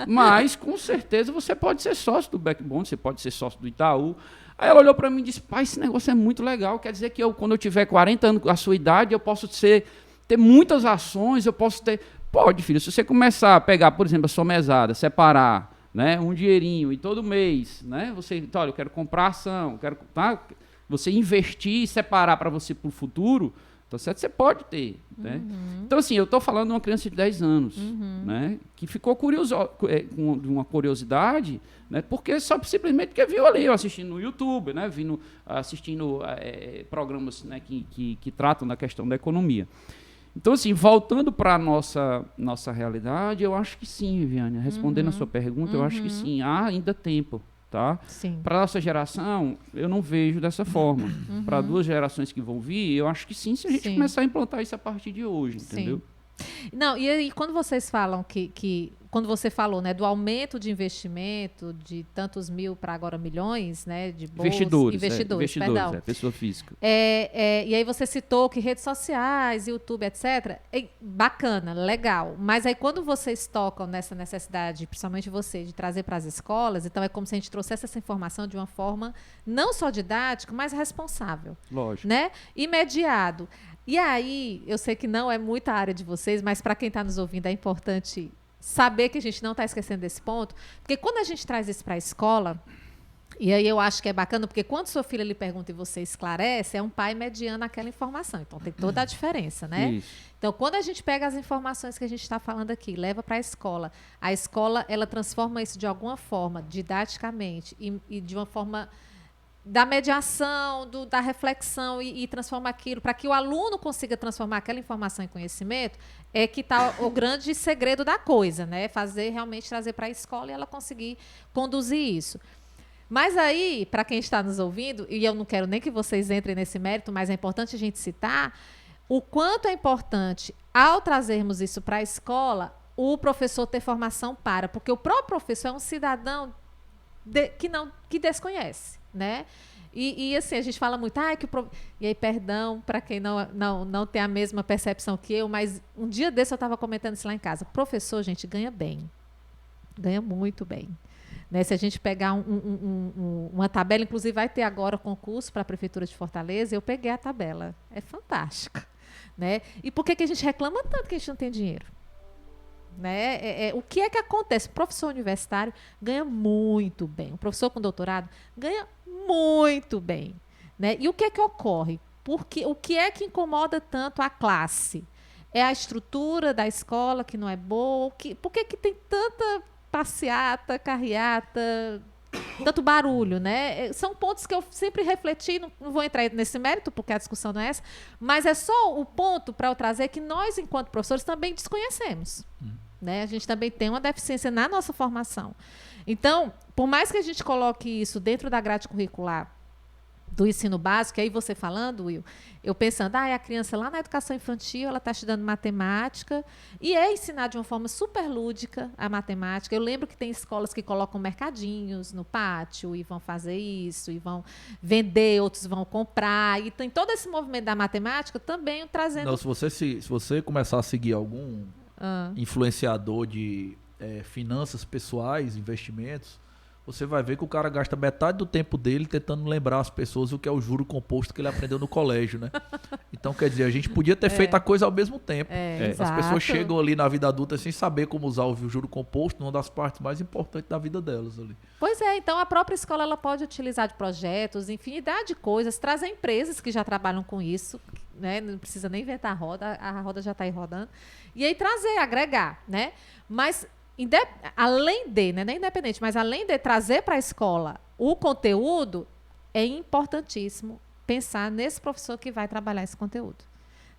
Mas, com certeza, você pode ser sócio do Backbone, você pode ser sócio do Itaú. Aí ela olhou para mim e disse, pai, esse negócio é muito legal. Quer dizer que quando eu tiver 40 anos, a sua idade, eu posso ter muitas ações, eu posso ter... Pode, filho. Se você começar a pegar, por exemplo, a sua mesada, separar, né, um dinheirinho e todo mês, né, você, olha, eu quero comprar ação, você investir e separar para você para o futuro, tá certo? Você pode ter, né? Então, assim, eu estou falando de uma criança de 10 anos, né, que ficou com uma curiosidade, né, porque simplesmente porque viu ali, eu assistindo no YouTube, né, assistindo programas, né, que tratam da questão da economia. Então, assim, voltando para a nossa realidade, eu acho que sim, Viviane. Respondendo a sua pergunta, eu acho que sim. Há ainda tempo, tá? Para a nossa geração, eu não vejo dessa forma. Para 2 gerações que vão vir, eu acho que sim, se a gente começar a implantar isso a partir de hoje, entendeu? Não, e aí quando vocês falam quando você falou, né, do aumento de investimento de tantos mil para agora milhões, né, de bolsa, investidores, perdão. Pessoa física. E aí você citou que redes sociais, YouTube, etc. Bacana, legal. Mas aí quando vocês tocam nessa necessidade, principalmente você, de trazer para as escolas, então é como se a gente trouxesse essa informação de uma forma não só didática, mas responsável. Lógico. Né? Imediado. E aí, eu sei que não é muita área de vocês, mas para quem está nos ouvindo é importante saber que a gente não está esquecendo desse ponto, porque quando a gente traz isso para a escola, e aí eu acho que é bacana, porque quando sua filha lhe pergunta e você esclarece, é um pai mediando aquela informação, então tem toda a diferença, né? Isso. Então, quando a gente pega as informações que a gente está falando aqui, leva para a escola, ela transforma isso de alguma forma, didaticamente, e de uma forma... da mediação, da reflexão e transformar aquilo, para que o aluno consiga transformar aquela informação em conhecimento, é que está o grande segredo da coisa, né? Realmente trazer para a escola e ela conseguir conduzir isso. Mas aí, para quem está nos ouvindo, e eu não quero nem que vocês entrem nesse mérito, mas é importante a gente citar o quanto é importante, ao trazermos isso para a escola, o professor ter formação porque o próprio professor é um cidadão que desconhece, né? E assim, a gente fala muito, e aí, perdão para quem não tem a mesma percepção que eu, mas um dia desse eu estava comentando isso lá em casa. Professor, gente, ganha bem. Ganha muito bem. Né? Se a gente pegar uma tabela, inclusive vai ter agora concurso para a Prefeitura de Fortaleza, eu peguei a tabela. É fantástica. Né? E por que a gente reclama tanto que a gente não tem dinheiro? Né? O que é que acontece? O professor universitário ganha muito bem. O professor com doutorado ganha muito bem. né? E o que é que ocorre? Porque, o que é que incomoda tanto a classe? É a estrutura da escola que não é boa? Por que tem tanta passeata, carreata, tanto barulho, né? São pontos que eu sempre refleti, não vou entrar nesse mérito, porque a discussão não é essa, mas é só o ponto para eu trazer que nós, enquanto professores, também desconhecemos. Né? A gente também tem uma deficiência na nossa formação. Então, por mais que a gente coloque isso dentro da grade curricular do ensino básico, aí você falando, Will, eu pensando, a criança lá na educação infantil, ela está estudando matemática e é ensinar de uma forma super lúdica a matemática. Eu lembro que tem escolas que colocam mercadinhos no pátio e vão fazer isso, e vão vender, outros vão comprar, e tem todo esse movimento da matemática também trazendo... Não, se você começar a seguir algum influenciador de finanças pessoais, investimentos, você vai ver que o cara gasta metade do tempo dele tentando lembrar as pessoas o que é o juro composto que ele aprendeu no colégio, né? Então, quer dizer, a gente podia ter feito a coisa ao mesmo tempo. As pessoas chegam ali na vida adulta sem saber como usar o juro composto, uma das partes mais importantes da vida delas ali. Pois é, então a própria escola ela pode utilizar de projetos, infinidade de coisas, trazer empresas que já trabalham com isso, né? Não precisa nem inventar a roda já está aí rodando. E aí trazer, agregar, né? Mas... além de, né, nem independente, mas além de trazer para a escola o conteúdo, é importantíssimo pensar nesse professor que vai trabalhar esse conteúdo,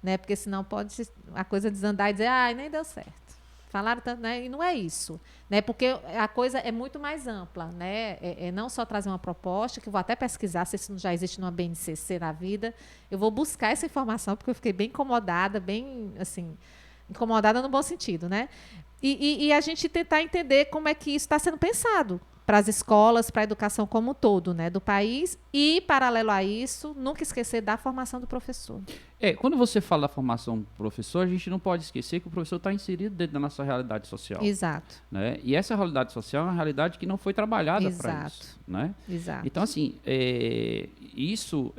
né? Porque senão pode a coisa desandar e dizer, nem deu certo. Falaram tanto, né? E não é isso, né? Porque a coisa é muito mais ampla, né? É não só trazer uma proposta, que eu vou até pesquisar se isso já existe numa BNCC na vida. Eu vou buscar essa informação, porque eu fiquei bem incomodada, bem, assim, incomodada no bom sentido, né? E a gente tentar entender como é que isso está sendo pensado para as escolas, para a educação como um todo, né, do país. E, paralelo a isso, nunca esquecer da formação do professor. Quando você fala da formação do professor, a gente não pode esquecer que o professor está inserido dentro da nossa realidade social. Exato. Né? E essa realidade social é uma realidade que não foi trabalhada para isso. Né? Exato. Então, assim, isso,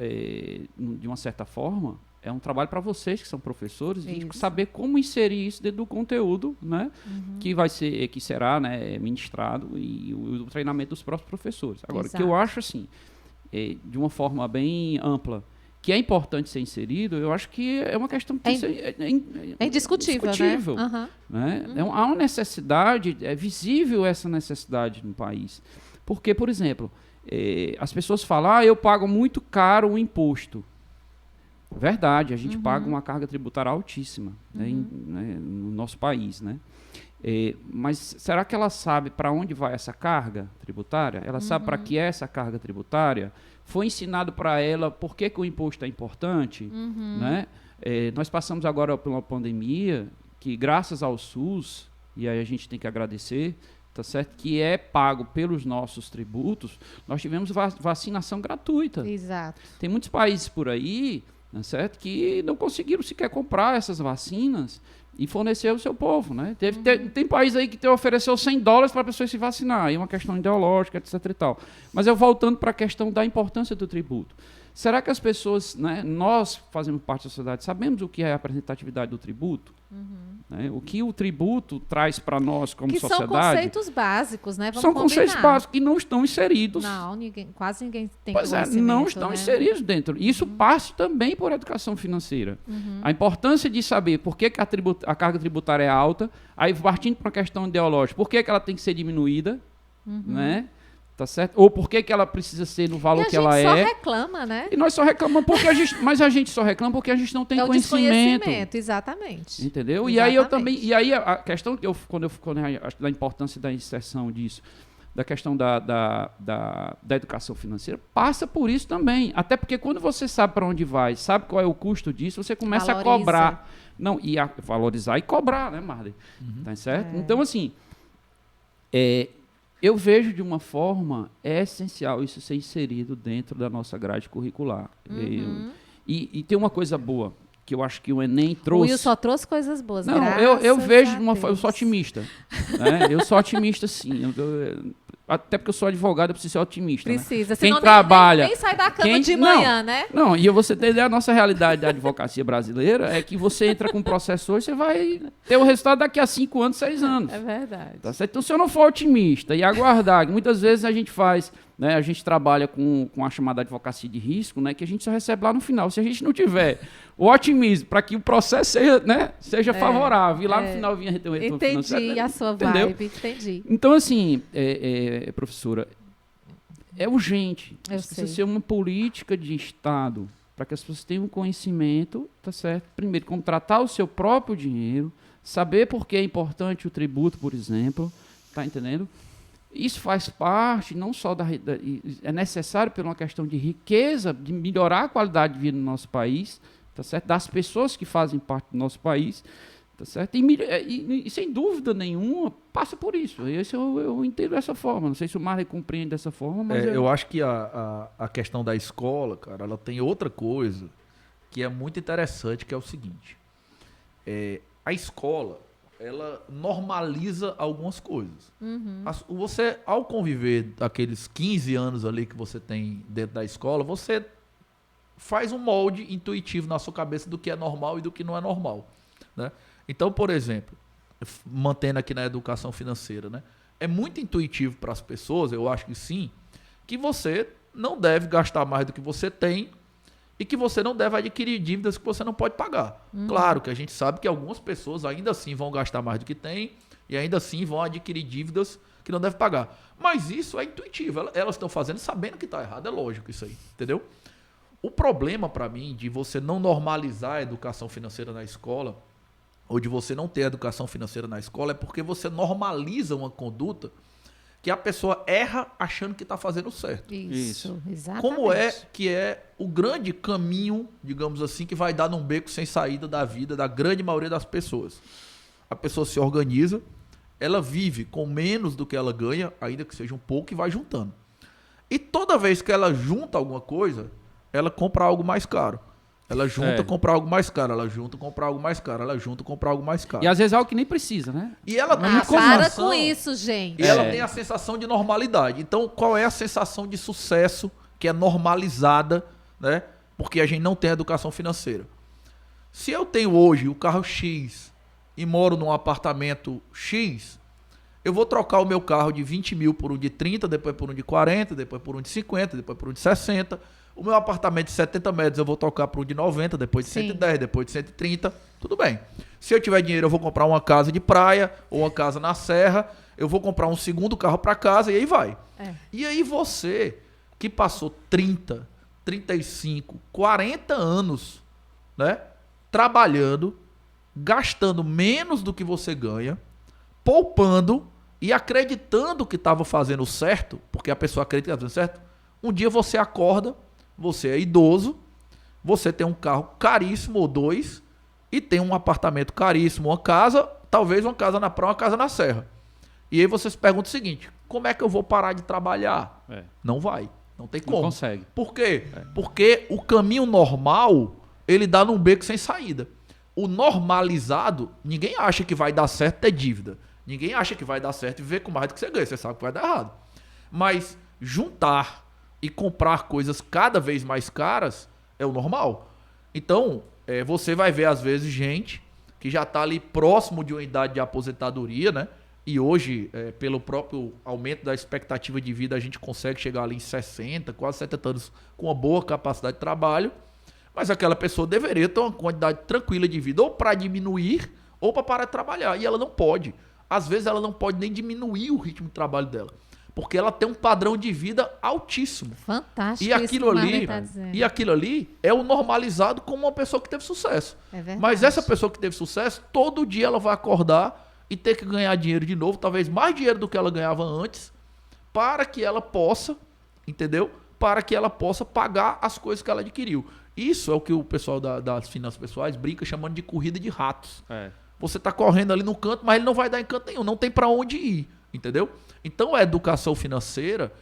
de uma certa forma... é um trabalho para vocês que são professores de saber como inserir isso dentro do conteúdo, né, que será, né, ministrado e o treinamento dos próprios professores. Agora, o que eu acho assim, de uma forma bem ampla, que é importante ser inserido, eu acho que é uma questão que é indiscutível, né? Há uma necessidade, é visível essa necessidade no país. Porque, por exemplo, as pessoas falam, eu pago muito caro o imposto. Verdade, a gente paga uma carga tributária altíssima, né, no nosso país, né? Mas será que ela sabe para onde vai essa carga tributária? Ela sabe para que é essa carga tributária? Foi ensinado para ela por que o imposto é importante? Né? Nós passamos agora por uma pandemia que, graças ao SUS, e aí a gente tem que agradecer, tá certo? Que é pago pelos nossos tributos, nós tivemos vacinação gratuita. Exato. Tem muitos países por aí, certo? Que não conseguiram sequer comprar essas vacinas e fornecer ao seu povo, né? Tem país aí que ofereceu $100 para a pessoa se vacinar, aí é uma questão ideológica, etc e tal. Mas eu voltando para a questão da importância do tributo. Será que as pessoas, né, nós fazemos parte da sociedade, sabemos o que é a representatividade do tributo? Né? O que o tributo traz para nós como sociedade? Que são conceitos básicos, né? São conceitos básicos que não estão inseridos. Não, quase ninguém tem conhecimento. Não estão inseridos dentro. Isso passa também por educação financeira. A importância de saber por que a carga tributária é alta, aí partindo para uma questão ideológica, por que ela tem que ser diminuída, né? Tá certo? Ou por que ela precisa ser no valor que ela é. E a gente só reclama, né? E nós só reclamamos porque mas a gente só reclama porque a gente não tem conhecimento. Exatamente. Entendeu? Exatamente. E aí eu também, a questão que quando da importância da inserção disso, da questão da educação financeira, passa por isso também. Até porque quando você sabe para onde vai, sabe qual é o custo disso, você começa a cobrar. Não, a valorizar e cobrar, né, Marley? Tá certo? Então, assim, eu vejo de uma forma essencial isso ser inserido dentro da nossa grade curricular. E tem uma coisa boa, que eu acho que o Enem trouxe... O Will só trouxe coisas boas, não, eu vejo de uma forma... Eu sou otimista. Né? Eu sou otimista, sim. Até porque eu sou advogado, eu preciso ser otimista. Precisa. Né? Quem trabalha... Nem sai da cama de manhã, né? Não, e você tem a nossa realidade da advocacia brasileira é que você entra com um processo hoje, você vai ter o resultado daqui a 5 anos, 6 anos. É verdade. Tá certo? Então, se eu não for otimista e aguardar, que muitas vezes a gente faz né, a gente trabalha com a chamada advocacia de risco, né, que a gente só recebe lá no final. Se a gente não tiver o otimismo para que o processo seja, né, seja favorável, e lá no final vinha ter um retorno financeiro. Entendi a sua entendeu? vibe, entendi. Então, assim, professora, é urgente. Eu Precisa sei. ser uma política de Estado para que as pessoas tenham conhecimento, tá certo? Primeiro, como tratar o seu próprio dinheiro, saber por que é importante o tributo, por exemplo, tá entendendo? Isso faz parte, não só é necessário por uma questão de riqueza, de melhorar a qualidade de vida no nosso país, tá certo? Das pessoas que fazem parte do nosso país, tá certo? E sem dúvida nenhuma, passa por isso. Esse eu entendo dessa forma. Não sei se o Marley compreende dessa forma, mas... Eu acho que a questão da escola, cara, ela tem outra coisa que é muito interessante, que é o seguinte. A escola, ela normaliza algumas coisas. Você, ao conviver aqueles 15 anos ali que você tem dentro da escola, você faz um molde intuitivo na sua cabeça do que é normal e do que não é normal, né? Então, por exemplo, mantendo aqui na educação financeira, né? É muito intuitivo para as pessoas, eu acho que sim, que você não deve gastar mais do que você tem e que você não deve adquirir dívidas que você não pode pagar. Claro que a gente sabe que algumas pessoas ainda assim vão gastar mais do que tem e ainda assim vão adquirir dívidas que não devem pagar. Mas isso é intuitivo, elas estão fazendo sabendo que está errado, é lógico isso aí, entendeu? O problema para mim de você não normalizar a educação financeira na escola ou de você não ter educação financeira na escola é porque você normaliza uma conduta que a pessoa erra achando que está fazendo certo. Isso, exatamente. Como é que é o grande caminho, digamos assim, que vai dar num beco sem saída da vida da grande maioria das pessoas? A pessoa se organiza, ela vive com menos do que ela ganha, ainda que seja um pouco, e vai juntando. E toda vez que ela junta alguma coisa, ela compra algo mais caro. Ela junta comprar algo mais caro, ela junta comprar algo mais caro, ela junta comprar algo mais caro. E às vezes é algo que nem precisa, né? E ela tem a para sensação, com isso, gente. E ela tem a sensação de normalidade. Então, qual é a sensação de sucesso que é normalizada, né? Porque a gente não tem educação financeira. Se eu tenho hoje o carro X e moro num apartamento X, eu vou trocar o meu carro de 20 mil por um de 30, depois por um de 40, depois por um de 50, depois por um de 60. O meu apartamento de 70 metros eu vou trocar por um de 90, depois de 110, depois de 130. Tudo bem. Se eu tiver dinheiro, eu vou comprar uma casa de praia ou uma casa na serra. Eu vou comprar um segundo carro para casa e aí vai. E aí você, que passou 30, 35, 40 anos, né, trabalhando, gastando menos do que você ganha, poupando e acreditando que estava fazendo certo, porque a pessoa acredita que está fazendo certo, um dia você acorda, você é idoso, você tem um carro caríssimo ou dois, e tem um apartamento caríssimo, uma casa, talvez uma casa na praia, uma casa na serra. E aí você se pergunta o seguinte, como é que eu vou parar de trabalhar? Não vai, não tem como. Não consegue. Por quê? Porque o caminho normal, ele dá num beco sem saída. O normalizado, ninguém acha que vai dar certo ter dívida. Ninguém acha que vai dar certo viver com mais do que você ganha. Você sabe que vai dar errado. Mas juntar e comprar coisas cada vez mais caras é o normal. Então, você vai ver às vezes gente que já está ali próximo de uma idade de aposentadoria, né? E hoje, pelo próprio aumento da expectativa de vida, a gente consegue chegar ali em 60, quase 70 anos com uma boa capacidade de trabalho. Mas aquela pessoa deveria ter uma quantidade tranquila de vida ou para diminuir ou para parar de trabalhar. E ela não pode. Às vezes ela não pode nem diminuir o ritmo de trabalho dela. Porque ela tem um padrão de vida altíssimo. Fantástico. E aquilo ali é o normalizado como uma pessoa que teve sucesso. É verdade. Mas essa pessoa que teve sucesso, todo dia ela vai acordar e ter que ganhar dinheiro de novo, talvez mais dinheiro do que ela ganhava antes, para que ela possa, entendeu? Para que ela possa pagar as coisas que ela adquiriu. Isso é o que o pessoal das finanças pessoais brinca chamando de corrida de ratos. Você está correndo ali no canto, mas ele não vai dar em canto nenhum, não tem para onde ir, entendeu? Então a educação financeira,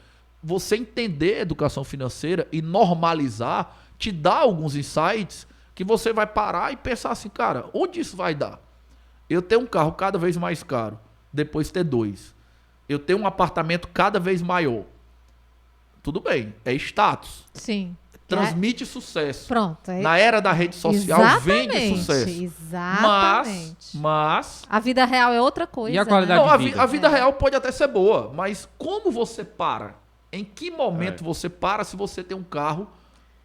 você entender a educação financeira e normalizar, te dá alguns insights que você vai parar e pensar assim, cara, onde isso vai dar? Eu tenho um carro cada vez mais caro, depois ter dois. Eu tenho um apartamento cada vez maior. Tudo bem, é status. Sim. Transmite sucesso. Pronto. Na era da rede social, vende sucesso. Exatamente. Mas a vida real é outra coisa. E a qualidade não, de vida? A vida real pode até ser boa, mas como você para Em que momento você para se você tem um carro,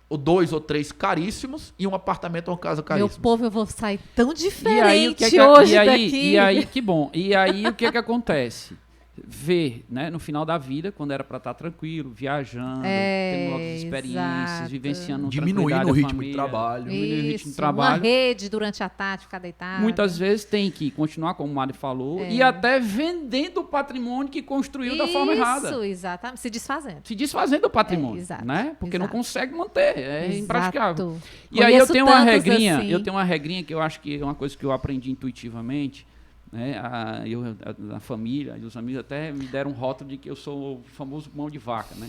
ou 2 ou 3 caríssimos, e um apartamento ou uma casa caríssima? Meu povo, eu vou sair tão E diferente aí, hoje e aí, daqui. E aí, que bom. E aí, o que acontece? Ver, né, no final da vida, quando era para estar tranquilo, viajando, tendo novas experiências, exato. vivenciando Diminuindo o ritmo de família, trabalho. diminuindo o ritmo de Isso, trabalho. uma rede durante a tarde, ficar deitado. Muitas vezes tem que continuar, como o Mari falou, e até vendendo o patrimônio que construiu da forma errada. Isso, exatamente. Se desfazendo. Se desfazendo do patrimônio, exato, né? Porque não exato. consegue manter, é impraticável. Exato. E aí eu Conheço tenho uma tantos regrinha, assim. eu tenho uma regrinha que eu acho que é uma coisa que eu aprendi intuitivamente, né? A família e os amigos até me deram um rótulo de que eu sou o famoso mão de vaca, né?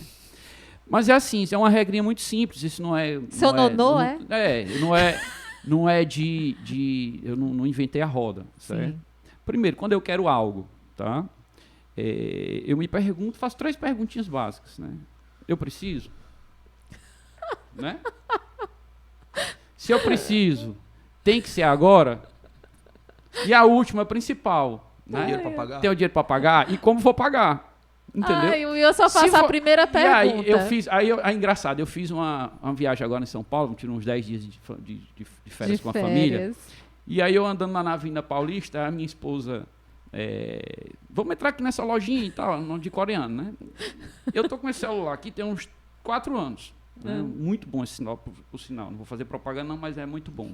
Mas é assim, isso é uma regrinha muito simples, isso não é... Seu nonô, é? Não é de eu não inventei a roda, certo? Sim. Primeiro, quando eu quero algo, tá? Eu me pergunto, faço 3 perguntinhas básicas, né? Eu preciso? Né? Se eu preciso, tem que ser agora? E a última, principal, Tem né? dinheiro para pagar? Tenho dinheiro para pagar? E como vou pagar? Entendeu? Ai, eu só faço a primeira pergunta. E aí eu engraçado, eu fiz uma viagem agora em São Paulo, tirei uns 10 dias de férias com a família. E aí eu andando lá na Avenida Paulista, a minha esposa, vamos entrar aqui nessa lojinha e tal, de coreano, né? Eu tô com esse celular aqui tem uns 4 anos. Né? Muito bom esse sinal, por sinal. Não vou fazer propaganda não, mas é muito bom.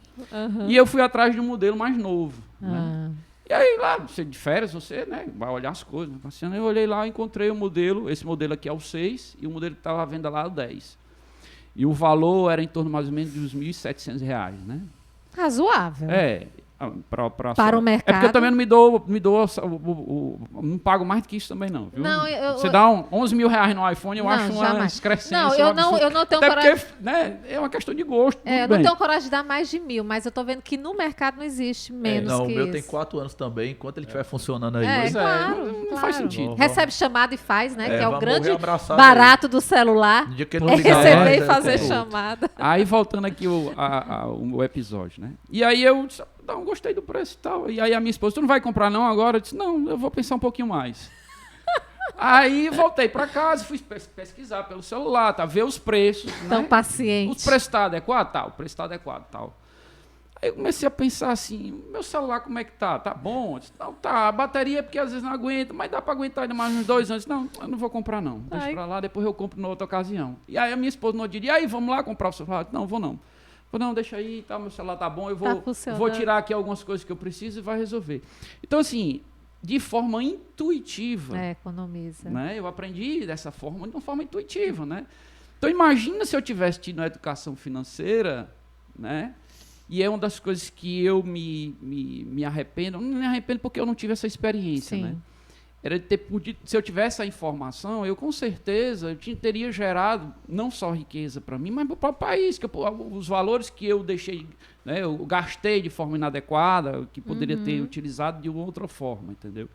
E eu fui atrás de um modelo mais novo. Né? E aí lá, você de férias, você, né, vai olhar as coisas. Passeando, eu olhei lá, encontrei o modelo, esse modelo aqui é o 6, e o modelo que estava à venda lá é o 10. E o valor era em torno mais ou menos de uns R$1.700, né? Razoável. Para o mercado. É porque eu também não me dou não pago mais do que isso também não, viu? Não, você dá R$11 mil no iPhone, eu acho uma jamais. excrescência. Não, eu não tenho até coragem. Porque, né, é uma questão de gosto. Eu não tenho coragem de dar mais de 1.000, mas eu tô vendo que no mercado não existe menos não, que o meu isso. tem 4 anos também, enquanto ele estiver funcionando aí. Pois claro, não faz sentido. Recebe chamada e faz, né? Que é o vamos grande morrer abraçado barato do celular. No dia que ele É não ligar receber mais, e fazer tem outro. chamada. Aí, voltando aqui o episódio, né? E aí eu disse, não, gostei do preço e tal. E aí a minha esposa, tu não vai comprar não agora? Eu disse, não, eu vou pensar um pouquinho mais. Aí voltei para casa, fui pesquisar pelo celular, tá? Ver os preços. Tão né? paciente. O preço está adequado? Tá, o preço está adequado, tal. Aí eu comecei a pensar assim, meu celular como é que tá? Tá bom? Eu disse, não, tá, a bateria é porque às vezes não aguenta, mas dá para aguentar ainda mais uns 2 anos. Não, eu não vou comprar não, deixa para lá, depois eu compro em outra ocasião. E aí a minha esposa no dia, e aí, vamos lá comprar o celular? Eu disse, não, vou não. Não, deixa aí, tá, meu celular tá bom, eu vou tirar aqui algumas coisas que eu preciso e vai resolver. Então, assim, de forma intuitiva. Economiza. Né? Eu aprendi dessa forma, de uma forma intuitiva, né? Então, imagina se eu tivesse tido uma educação financeira, né? E é uma das coisas que eu me arrependo. Não me arrependo porque eu não tive essa experiência, né? Era de ter podido, se eu tivesse a informação, eu com certeza teria gerado não só riqueza para mim, mas para o próprio país, que os valores que eu deixei, né, eu gastei de forma inadequada, que poderia ter utilizado de outra forma, entendeu?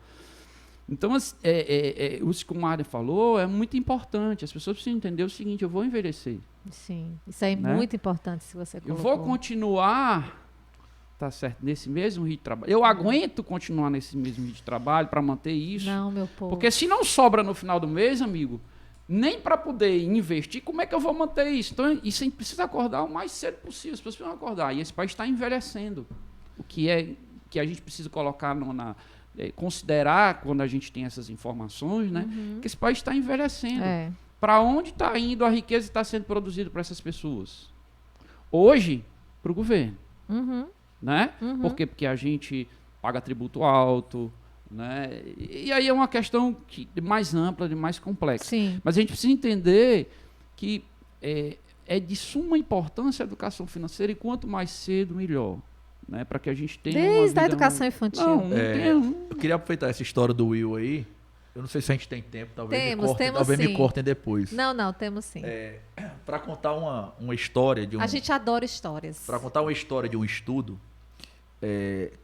Então, o que o Mário falou é muito importante. As pessoas precisam entender o seguinte, eu vou envelhecer. Sim, isso é né? muito importante se você colocou. Eu vou continuar... Tá certo, nesse mesmo ritmo de trabalho. Eu aguento continuar nesse mesmo ritmo de trabalho para manter isso. Não, meu povo. Porque se não sobra no final do mês, amigo, nem para poder investir, como é que eu vou manter isso? Então, isso a gente precisa acordar o mais cedo possível. As pessoas precisam acordar. E esse país está envelhecendo. O que a gente precisa colocar considerar quando a gente tem essas informações, né? Que esse país está envelhecendo. Para onde está indo a riqueza que está sendo produzida para essas pessoas? Hoje, para o governo. Né? Por quê? Porque a gente paga tributo alto, né? E aí é uma questão mais ampla, mais complexa. Sim. Mas a gente precisa entender que é de suma importância a educação financeira e quanto mais cedo, melhor. Né? Para que a gente tenha desde a educação infantil. Eu queria aproveitar essa história do Will aí. Eu não sei se a gente tem tempo, talvez me cortem depois. Não, temos sim. Para contar uma história de um... A gente adora histórias. Para contar uma história de um estudo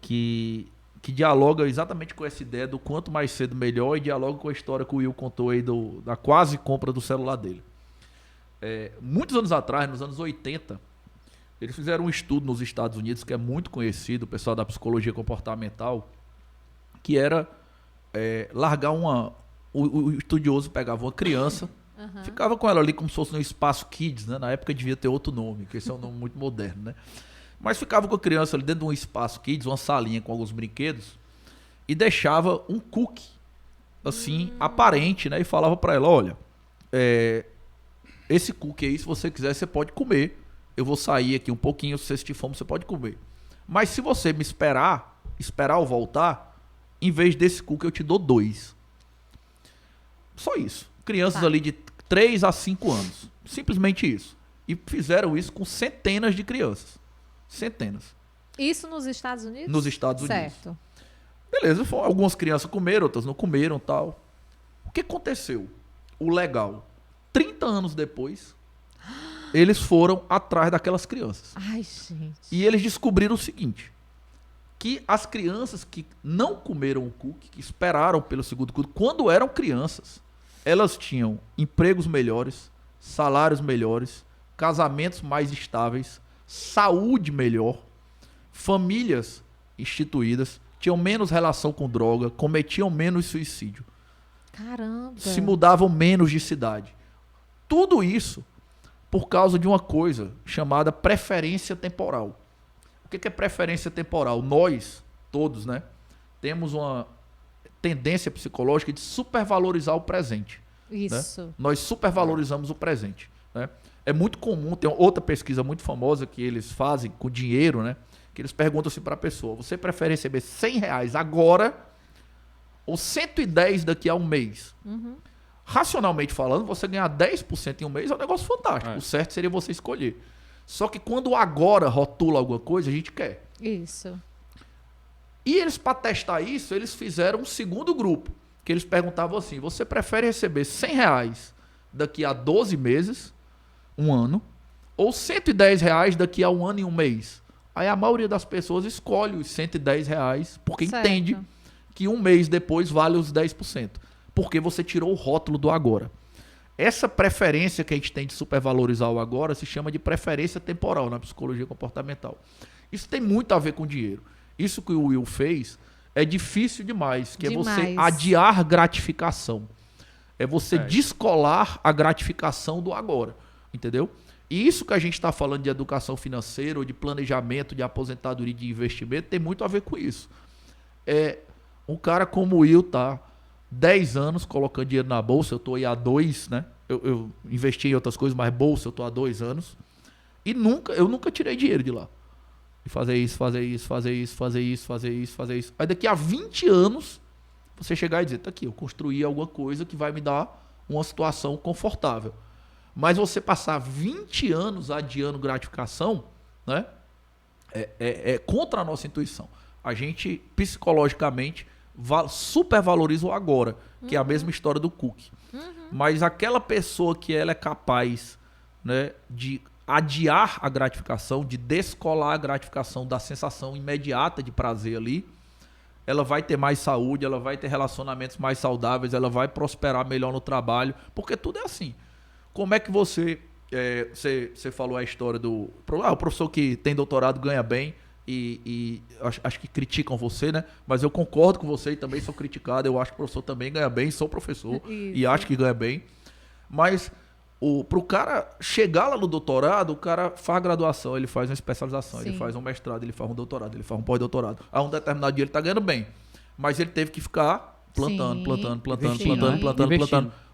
que dialoga exatamente com essa ideia do quanto mais cedo melhor e dialoga com a história que o Will contou aí da quase compra do celular dele. Muitos anos atrás, nos anos 80, eles fizeram um estudo nos Estados Unidos que é muito conhecido, o pessoal da psicologia comportamental, que era largar o estudioso pegava uma criança Ficava com ela ali como se fosse no espaço Kids, né? Na época devia ter outro nome, que esse é um nome muito moderno, né? Mas ficava com a criança ali dentro de um espaço Kids, uma salinha com alguns brinquedos, e deixava um cookie, assim, aparente, né? E falava pra ela, olha, esse cookie aí, se você quiser, você pode comer. Eu vou sair aqui um pouquinho, se você sentir fome, você pode comer. Mas se você me esperar eu voltar, em vez desse cookie eu te dou 2. Só isso. Crianças ali de 3 a 5 anos. Simplesmente isso. E fizeram isso com centenas de crianças. Centenas. Isso nos Estados Unidos? Nos Estados Unidos. Certo. Beleza, algumas crianças comeram, outras não comeram, tal. O que aconteceu? O legal. 30 anos depois, eles foram atrás daquelas crianças. Ai, gente. E eles descobriram o seguinte, que as crianças que não comeram o cookie, que esperaram pelo segundo cookie, quando eram crianças, elas tinham empregos melhores, salários melhores, casamentos mais estáveis, saúde melhor, famílias instituídas, tinham menos relação com droga, cometiam menos suicídio. Caramba. Se mudavam menos de cidade. Tudo isso por causa de uma coisa chamada preferência temporal. O que é preferência temporal? Nós, todos, né, temos uma tendência psicológica de supervalorizar o presente. Isso. Né? Nós supervalorizamos o presente. Né? É muito comum, tem outra pesquisa muito famosa que eles fazem com dinheiro, né? Que eles perguntam assim para a pessoa, você prefere receber R$100 agora ou 110 daqui a um mês? Racionalmente falando, você ganhar 10% em um mês é um negócio fantástico. O certo seria você escolher. Só que quando o agora rotula alguma coisa, a gente quer. Isso. E eles, para testar isso, eles fizeram um segundo grupo, que eles perguntavam assim, você prefere receber R$100 daqui a 12 meses, um ano, ou R$110 daqui a um ano e um mês? Aí a maioria das pessoas escolhe os R$110 porque certo. entende que um mês depois vale os 10%. Porque você tirou o rótulo do agora. Essa preferência que a gente tem de supervalorizar o agora se chama de preferência temporal na psicologia comportamental. Isso tem muito a ver com dinheiro. Isso que o Will fez é difícil demais, que é você adiar gratificação. É você descolar a gratificação do agora. Entendeu? E isso que a gente está falando de educação financeira, ou de planejamento, de aposentadoria, de investimento, tem muito a ver com isso. Um cara como o Will tá 10 anos colocando dinheiro na bolsa, eu estou aí há 2, né? Eu investi em outras coisas, mas bolsa eu estou há 2 anos. E eu nunca tirei dinheiro de lá. E fazer isso. Aí daqui a 20 anos, você chegar e dizer, tá aqui, eu construí alguma coisa que vai me dar uma situação confortável. Mas você passar 20 anos adiando gratificação, né? É contra a nossa intuição. A gente, psicologicamente, supervaloriza o agora, que é a mesma história do cookie. Mas aquela pessoa que ela é capaz, né, de adiar a gratificação, de descolar a gratificação da sensação imediata de prazer ali, ela vai ter mais saúde, ela vai ter relacionamentos mais saudáveis, ela vai prosperar melhor no trabalho, porque tudo é assim. Como é que você falou a história do... o professor que tem doutorado ganha bem, e acho que criticam você, né? Mas eu concordo com você e também sou criticado. Eu acho que o professor também ganha bem, sou professor e acho que ganha bem. Mas pro cara chegar lá no doutorado, o cara faz graduação, ele faz uma especialização, ele faz um mestrado, ele faz um doutorado, ele faz um pós-doutorado. A um determinado dia ele tá ganhando bem. Mas ele teve que ficar plantando.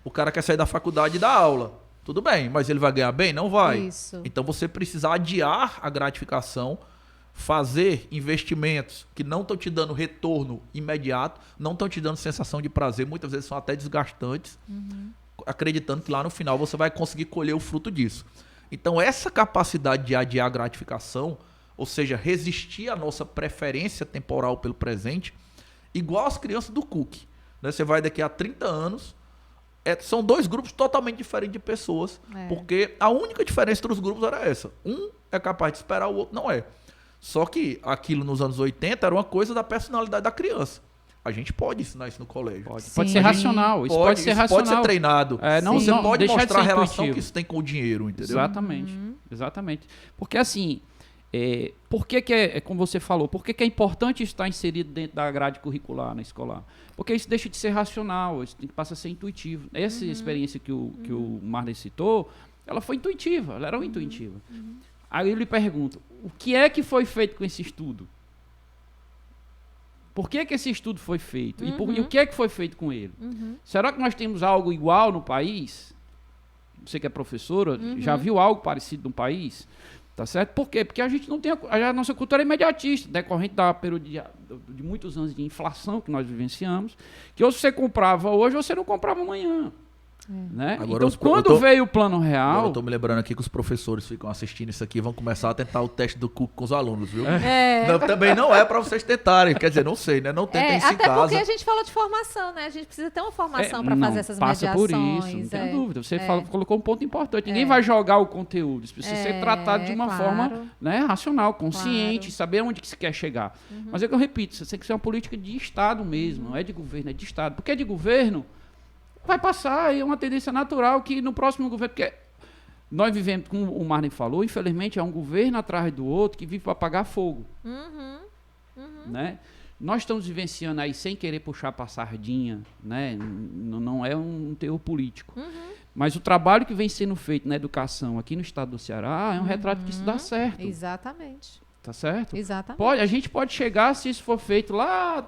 O cara quer sair da faculdade e dar aula. Tudo bem, mas ele vai ganhar bem? Não vai. Isso. Então você precisa adiar a gratificação, fazer investimentos que não estão te dando retorno imediato, não estão te dando sensação de prazer, muitas vezes são até desgastantes, acreditando que lá no final você vai conseguir colher o fruto disso. Então essa capacidade de adiar a gratificação, ou seja, resistir à nossa preferência temporal pelo presente, igual as crianças do cookie. Né? Você vai daqui a 30 anos, são 2 grupos totalmente diferentes de pessoas, porque a única diferença entre os grupos era essa. Um é capaz de esperar, o outro não é. Só que aquilo nos anos 80 era uma coisa da personalidade da criança. A gente pode ensinar isso no colégio. Pode ser racional. Isso pode ser racional. Pode ser treinado. Você pode mostrar a relação intuitivo. que isso tem com o dinheiro, entendeu? Exatamente. Porque assim, Por que é como você falou, por que é importante estar inserido dentro da grade curricular na escolar? Porque isso deixa de ser racional, isso passa a ser intuitivo. Essa experiência que o Marley citou, ela foi intuitiva, ela era intuitiva. Aí eu lhe pergunto, o que é que foi feito com esse estudo? Por que esse estudo foi feito? E o que é que foi feito com ele? Será que nós temos algo igual no país? Você que é professora, já viu algo parecido no país? Tá certo? Por quê? Porque a gente não tem... A nossa cultura é imediatista, decorrente da período de muitos anos de inflação que nós vivenciamos, que ou você comprava hoje ou você não comprava amanhã. Né? Agora, então, quando veio o Plano Real... Eu estou me lembrando aqui que os professores ficam assistindo isso aqui e vão começar a tentar o teste do Cook com os alunos, viu? Não, também não é para vocês tentarem. Quer dizer, não sei, né? Não tentem isso em casa. Até porque a gente falou de formação, né? A gente precisa ter uma formação para fazer essas mediações. Passa por isso, não tem dúvida. Você colocou um ponto importante. Ninguém vai jogar o conteúdo. Isso precisa ser tratado de uma forma, né, racional, consciente, saber onde que se quer chegar. Mas é que eu repito, isso tem que ser uma política de Estado mesmo. Não é de governo, é de Estado. Porque é de governo... vai passar, é uma tendência natural que no próximo governo... Porque nós vivemos, como o Marley falou, infelizmente é um governo atrás do outro que vive para apagar fogo. Né? Nós estamos vivenciando aí, sem querer puxar para a sardinha, né? Não é um teor político. Mas o trabalho que vem sendo feito na educação aqui no estado do Ceará é um retrato que isso dá certo. Exatamente. Tá certo? Exatamente. A gente pode chegar, se isso for feito lá,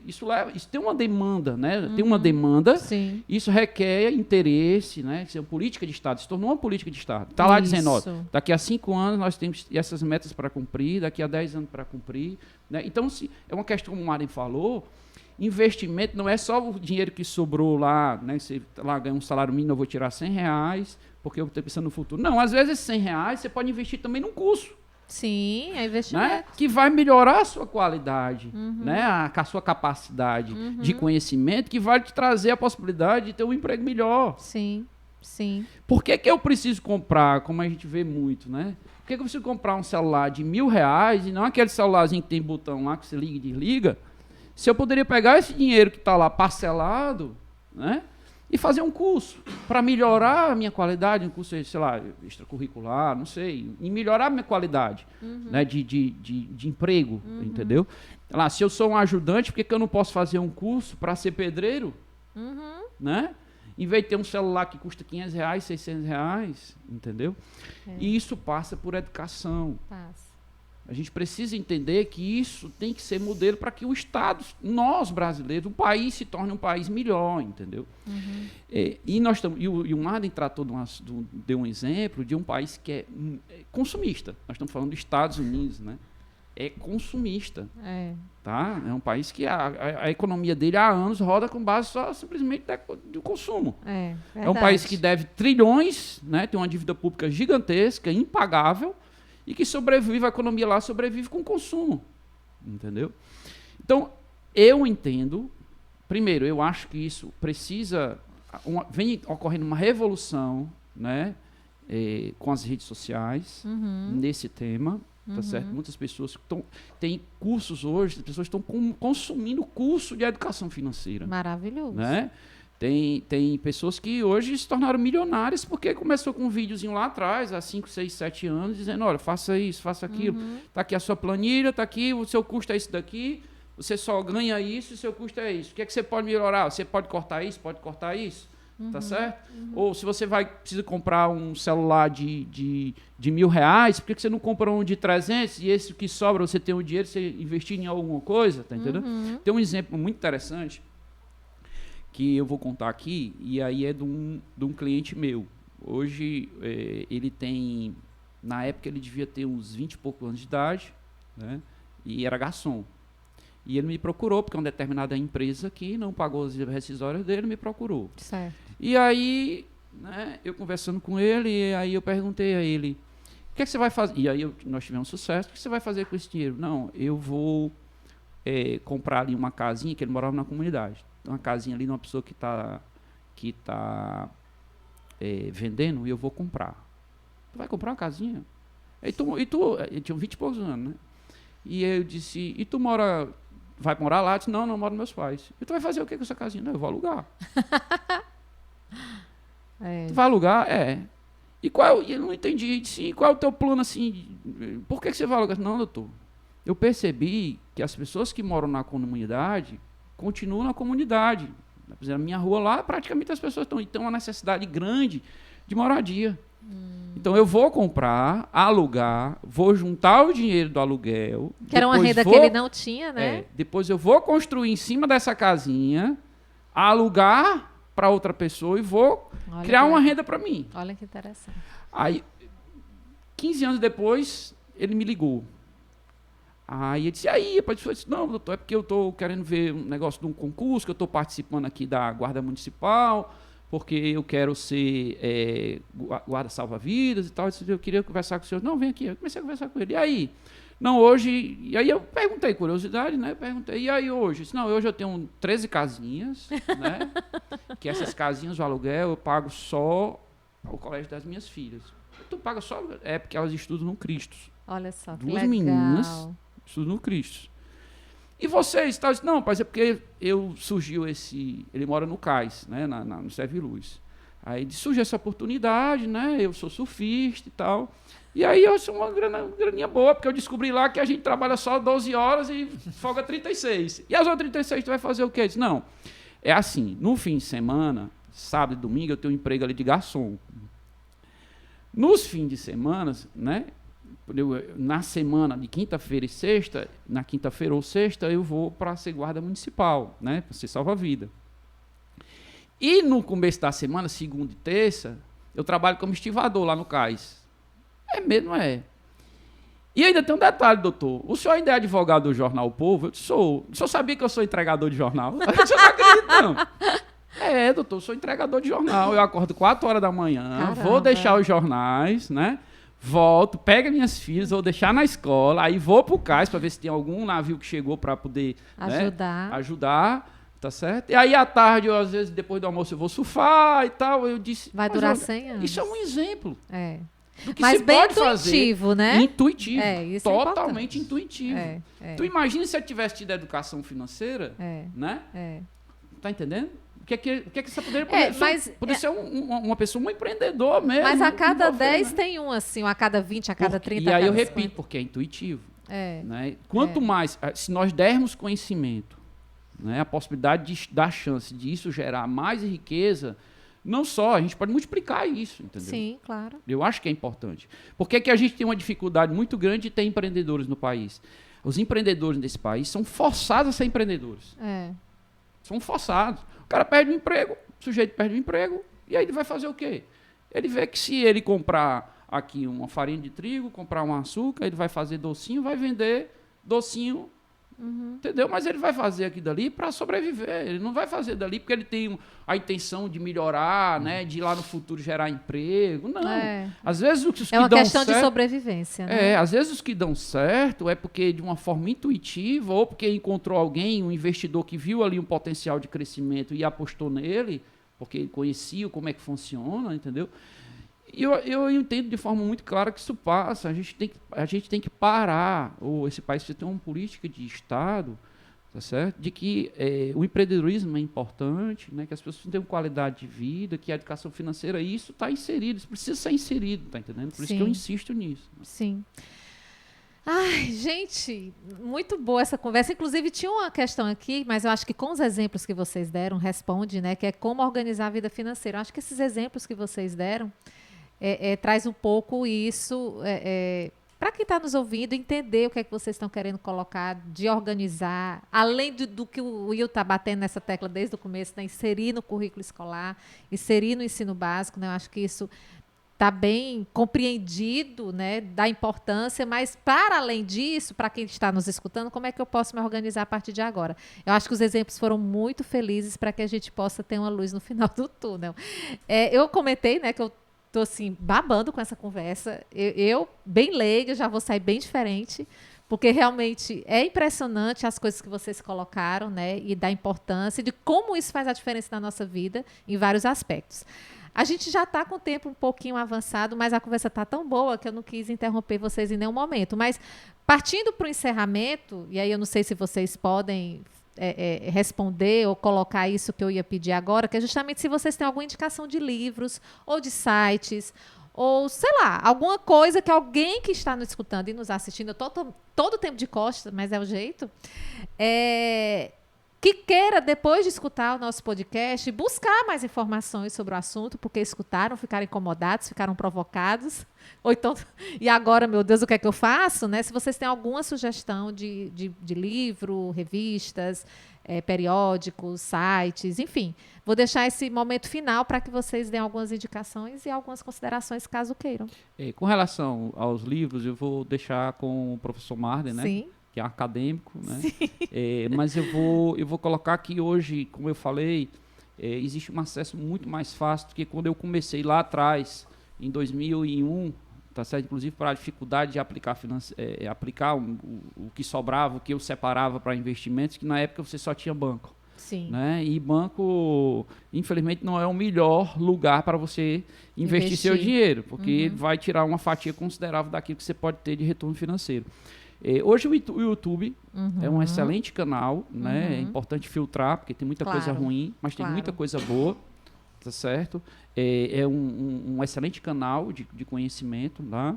isso tem uma demanda, né? Tem uma demanda, Sim. Isso requer interesse, né? Isso é uma política de Estado, se tornou uma política de Estado. Está lá dizendo, ó, daqui a 5 anos nós temos essas metas para cumprir, daqui a 10 anos para cumprir. Né? Então, é uma questão, como o Maren falou, investimento não é só o dinheiro que sobrou lá, né? Você lá ganha um salário mínimo, eu vou tirar R$100, porque eu estou pensando no futuro. Não, às vezes R$100 você pode investir também num curso. Sim, é investimento. Né? Que vai melhorar a sua qualidade, né? A sua capacidade de conhecimento, que vai te trazer a possibilidade de ter um emprego melhor. Sim, sim. Por que eu preciso comprar, como a gente vê muito, né? Por que eu preciso comprar um celular de R$1.000 e não aquele celularzinho que tem botão lá que você liga e desliga? Se eu poderia pegar esse dinheiro que está lá parcelado, né? E fazer um curso para melhorar a minha qualidade, um curso, sei lá, extracurricular, não sei, e melhorar a minha qualidade, né, de emprego, entendeu? Lá, se eu sou um ajudante, por que eu não posso fazer um curso para ser pedreiro? Né? Em vez de ter um celular que custa R$500, R$600, entendeu? E isso passa por educação. Passa. A gente precisa entender que isso tem que ser modelo para que o Estado, nós brasileiros, o país se torne um país melhor, entendeu? E nós estamos, e o Marley deu um exemplo de um país que é consumista. Nós estamos falando dos Estados Unidos, né? É consumista. Tá? É um país que a economia dele há anos roda com base só simplesmente do consumo. É um país que deve trilhões, né? Tem uma dívida pública gigantesca, impagável, e que sobrevive, a economia lá sobrevive com o consumo, entendeu? Então, eu entendo, primeiro, eu acho que isso precisa, vem ocorrendo uma revolução, né, com as redes sociais, nesse tema, tá certo? Muitas pessoas têm cursos hoje, as pessoas estão consumindo curso de educação financeira. Maravilhoso. Né? Tem pessoas que hoje se tornaram milionárias porque começou com um videozinho lá atrás, há 5, 6, 7 anos, dizendo, olha, faça isso, faça aquilo. Está aqui a sua planilha, está aqui, o seu custo é isso daqui, você só ganha isso e o seu custo é isso. O que é que você pode melhorar? Você pode cortar isso, tá certo? Ou se você precisa comprar um celular de R$1.000, por que você não compra um de 300 e esse que sobra, você tem o dinheiro, você investir em alguma coisa, tá entendendo? Tem um exemplo muito interessante que eu vou contar aqui, e aí é de um cliente meu. Hoje, ele tem... Na época, ele devia ter uns 20 e poucos anos de idade, né? E era garçom. E ele me procurou, porque uma determinada empresa que não pagou as rescisórias dele, me procurou. Certo. E aí, né, eu conversando com ele, e aí eu perguntei a ele, o que é que você vai fazer? E aí nós tivemos sucesso, o que você vai fazer com esse dinheiro? Não, eu vou comprar ali uma casinha, que ele morava na comunidade. Uma casinha ali de uma pessoa que tá vendendo, e eu vou comprar. Tu vai comprar uma casinha? Ele tinha 20 e poucos anos, né? E eu disse, e tu vai morar lá? Eu disse, não, moro com meus pais. E tu vai fazer o que com essa casinha? Não, eu vou alugar. Tu vai alugar? E qual, eu não entendi, disse, qual é o teu plano assim? Por que você vai alugar? Não, doutor, eu percebi que as pessoas que moram na comunidade continuam na comunidade. Por exemplo, na minha rua lá, praticamente as pessoas têm uma necessidade grande de moradia. Então eu vou comprar, alugar, vou juntar o dinheiro do aluguel. Que era uma renda que ele não tinha, né? Depois eu vou construir em cima dessa casinha, alugar para outra pessoa e vou criar uma renda para mim. Olha que interessante. Aí, 15 anos depois, ele me ligou. Aí ele disse, eu disse, não, doutor, é porque eu estou querendo ver um negócio de um concurso, que eu estou participando aqui da Guarda Municipal, porque eu quero ser guarda salva-vidas e tal. Eu queria conversar com o senhor. Não, vem aqui. Eu comecei a conversar com ele. E aí? Não, hoje... E aí eu perguntei, curiosidade, né? Eu perguntei, e aí hoje? Eu disse, não, hoje eu tenho 13 casinhas, né? Que essas casinhas, o aluguel, eu pago só ao colégio das minhas filhas. Tu paga só... É porque elas estudam no Cristo. Olha só, que Duas legal. meninas estudam no Cristo. E vocês? Tá? Não, pai, é porque surgiu esse... Ele mora no Cais, né? No Serve Luz. Aí surgiu essa oportunidade, né? Eu sou surfista e tal. E aí eu sou uma graninha boa, porque eu descobri lá que a gente trabalha só 12 horas e folga 36. E as outras 36 tu vai fazer o quê? Eu disse, não, é assim, no fim de semana, sábado e domingo, eu tenho um emprego ali de garçom. Nos fins de semana, né? Na semana de quinta-feira e sexta, na quinta-feira ou sexta, eu vou para ser guarda municipal, né? Para ser salva-vida. E no começo da semana, segunda e terça, eu trabalho como estivador lá no Cais. É mesmo, é. E ainda tem um detalhe, doutor. O senhor ainda é advogado do jornal O Povo? Eu disse, sou. O senhor sabia que eu sou entregador de jornal? O senhor não acredita, não. Doutor, eu sou entregador de jornal. Eu acordo 4 horas da manhã, Caramba. Vou deixar os jornais, né? Volto, pego minhas filhas, vou deixar na escola, aí vou pro cais para ver se tem algum navio que chegou para poder ajudar, tá certo? E aí à tarde, às vezes, depois do almoço, eu vou surfar e tal. Eu disse... Vai durar 100 anos. Isso é um exemplo. Do que mas se bem pode intuitivo, fazer. né? Intuitivo. Isso totalmente é intuitivo. Tu imagina se eu tivesse tido educação financeira, né? Tá entendendo? O que é que você poderia ser uma pessoa, um empreendedor mesmo. Mas a cada 10 tem um, assim, a cada 20, a cada 30. E aí eu repito, porque é intuitivo. Né? Quanto mais, se nós dermos conhecimento, né, a possibilidade da chance de isso gerar mais riqueza, não só, a gente pode multiplicar isso, entendeu? Sim, claro. Eu acho que é importante. Por que a gente tem uma dificuldade muito grande de ter empreendedores no país? Os empreendedores desse país são forçados a ser empreendedores. São forçados. O cara perde o emprego, o sujeito perde o emprego, e aí ele vai fazer o quê? Ele vê que se ele comprar aqui uma farinha de trigo, comprar um açúcar, ele vai fazer docinho, vai vender docinho, entendeu? Mas ele vai fazer aqui dali para sobreviver. Ele não vai fazer dali porque ele tem a intenção de melhorar, né? De lá no futuro gerar emprego. Não. Às vezes os que é uma dão questão certo, de sobrevivência. Né? Às vezes os que dão certo é porque de uma forma intuitiva ou porque encontrou alguém, um investidor que viu ali um potencial de crescimento e apostou nele, porque ele conhecia como é que funciona, entendeu? E eu entendo de forma muito clara que isso passa. A gente tem que parar. Ou esse país precisa ter uma política de Estado, tá certo? De que o empreendedorismo é importante, né? Que as pessoas tenham qualidade de vida, que a educação financeira, isso está inserido, isso precisa ser inserido, tá entendendo? Por isso que eu insisto nisso. Sim. Ai, gente, muito boa essa conversa. Inclusive, tinha uma questão aqui, mas eu acho que com os exemplos que vocês deram, responde, né? Que é como organizar a vida financeira. Eu acho que esses exemplos que vocês deram traz um pouco isso para quem está nos ouvindo, entender o que é que vocês estão querendo colocar, de organizar, além do que o Will está batendo nessa tecla desde o começo, né? Inserir no currículo escolar, inserir no ensino básico, né? Eu acho que isso está bem compreendido, né, da importância, mas para além disso, para quem está nos escutando, como é que eu posso me organizar a partir de agora? Eu acho que os exemplos foram muito felizes para que a gente possa ter uma luz no final do túnel. Eu comentei, né, que eu estou assim, babando com essa conversa. Eu, bem leiga, já vou sair bem diferente, porque realmente é impressionante as coisas que vocês colocaram, né, e da importância de como isso faz a diferença na nossa vida em vários aspectos. A gente já está com o tempo um pouquinho avançado, mas a conversa está tão boa que eu não quis interromper vocês em nenhum momento. Mas, partindo para o encerramento, e aí eu não sei se vocês podem responder ou colocar isso que eu ia pedir agora, que é justamente se vocês têm alguma indicação de livros ou de sites ou, sei lá, alguma coisa que alguém que está nos escutando e nos assistindo, eu tô todo o tempo de costas, mas é o jeito, que queira, depois de escutar o nosso podcast, buscar mais informações sobre o assunto, porque escutaram, ficaram incomodados, ficaram provocados, ou então, e agora, meu Deus, o que é que eu faço? Né? Se vocês têm alguma sugestão de livro, revistas, periódicos, sites, enfim, vou deixar esse momento final para que vocês deem algumas indicações e algumas considerações, caso queiram. Com relação aos livros, eu vou deixar com o professor Marden, né? Sim. Que é acadêmico, né? Mas eu vou colocar que hoje, como eu falei, existe um acesso muito mais fácil do que quando eu comecei lá atrás, em 2001, tá certo? Inclusive para a dificuldade de aplicar o que sobrava, o que eu separava para investimentos, que na época você só tinha banco. Sim. Né? E banco, infelizmente, não é o melhor lugar para você investir seu dinheiro, porque ele vai tirar uma fatia considerável daquilo que você pode ter de retorno financeiro. Hoje o YouTube é um excelente canal, né? É importante filtrar, porque tem muita coisa ruim, mas tem muita coisa boa, tá certo? É um excelente canal de conhecimento, tá?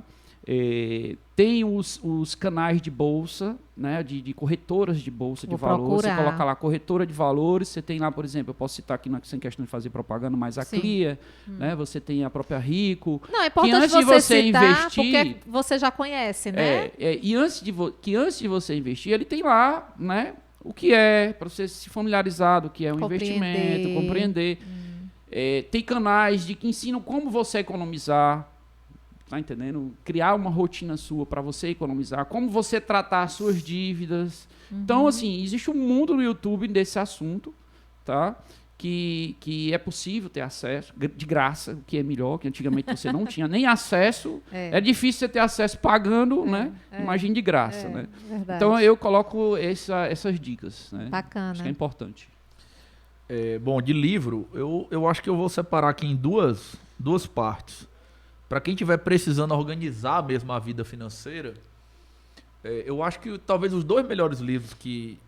Tem os canais de bolsa, né? De corretoras de bolsa de valores. Você coloca lá corretora de valores, você tem lá, por exemplo, eu posso citar aqui sem questão de fazer propaganda, mas a Clia, né? Você tem a própria Rico. Não, é importante antes de você citar, investir, porque você já conhece, né? E antes de você investir, ele tem lá, né? O que é, para você se familiarizar do que é um investimento, compreender. Tem canais que ensinam como você economizar. Tá entendendo? Criar uma rotina sua para você economizar, como você tratar as suas dívidas. Então, assim, existe um mundo no YouTube desse assunto, tá? Que é possível ter acesso, de graça, o que é melhor, que antigamente você não tinha nem acesso. É difícil você ter acesso pagando, né? Imagine de graça, né? Verdade. Então, eu coloco essas dicas, né? Bacana. Acho que é importante. Bom, de livro, eu acho que eu vou separar aqui em duas partes. Para quem estiver precisando organizar mesmo a vida financeira, eu acho que talvez os 2 melhores livros que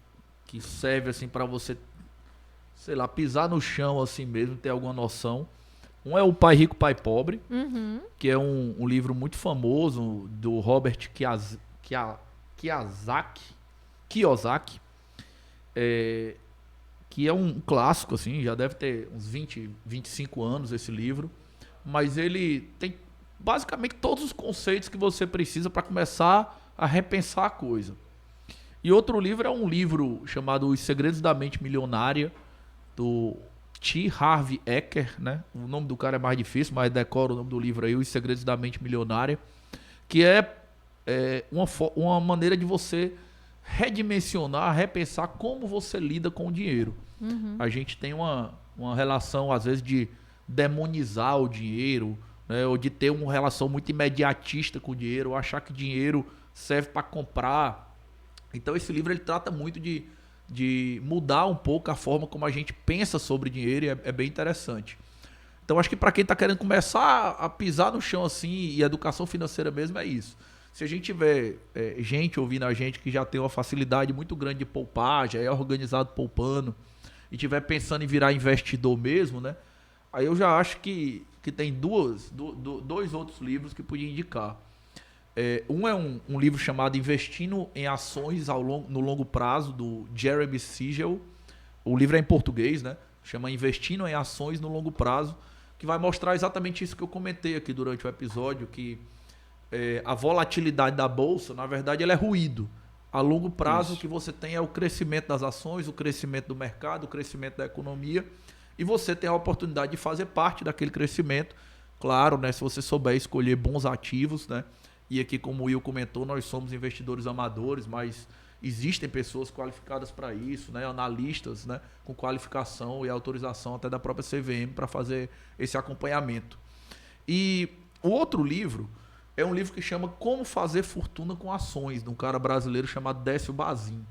servem assim, para você, sei lá, pisar no chão assim mesmo, ter alguma noção. Um é o Pai Rico, Pai Pobre, que é um livro muito famoso do Robert Kiyosaki, que é um clássico, assim, já deve ter uns 20, 25 anos esse livro, mas ele tem basicamente todos os conceitos que você precisa para começar a repensar a coisa. E outro livro é um livro chamado Os Segredos da Mente Milionária, do T. Harv Eker, né? O nome do cara é mais difícil, mas decora o nome do livro aí, Os Segredos da Mente Milionária, que é uma maneira de você redimensionar, repensar como você lida com o dinheiro. A gente tem uma relação, às vezes, de demonizar o dinheiro, né, ou de ter uma relação muito imediatista com o dinheiro, ou achar que dinheiro serve para comprar. Então esse livro ele trata muito de mudar um pouco a forma como a gente pensa sobre dinheiro, e é bem interessante. Então acho que para quem está querendo começar a pisar no chão assim, e educação financeira mesmo é isso. Se a gente tiver gente ouvindo a gente que já tem uma facilidade muito grande de poupar, já é organizado poupando, e tiver pensando em virar investidor mesmo, né? Aí eu já acho que tem dois outros livros que podia indicar. Um é um livro chamado Investindo em Ações no Longo Prazo, do Jeremy Siegel. O livro é em português, né? Chama Investindo em Ações no Longo Prazo, que vai mostrar exatamente isso que eu comentei aqui durante o episódio, que a volatilidade da bolsa, na verdade, ela é ruído. A longo prazo, o que você tem é o crescimento das ações, o crescimento do mercado, o crescimento da economia, e você tem a oportunidade de fazer parte daquele crescimento. Claro, né, se você souber escolher bons ativos, né? E aqui, como o Will comentou, nós somos investidores amadores, mas existem pessoas qualificadas para isso, né? Analistas, né? Com qualificação e autorização até da própria CVM para fazer esse acompanhamento. E o outro livro é um livro que chama Como Fazer Fortuna com Ações, de um cara brasileiro chamado Décio Bazin.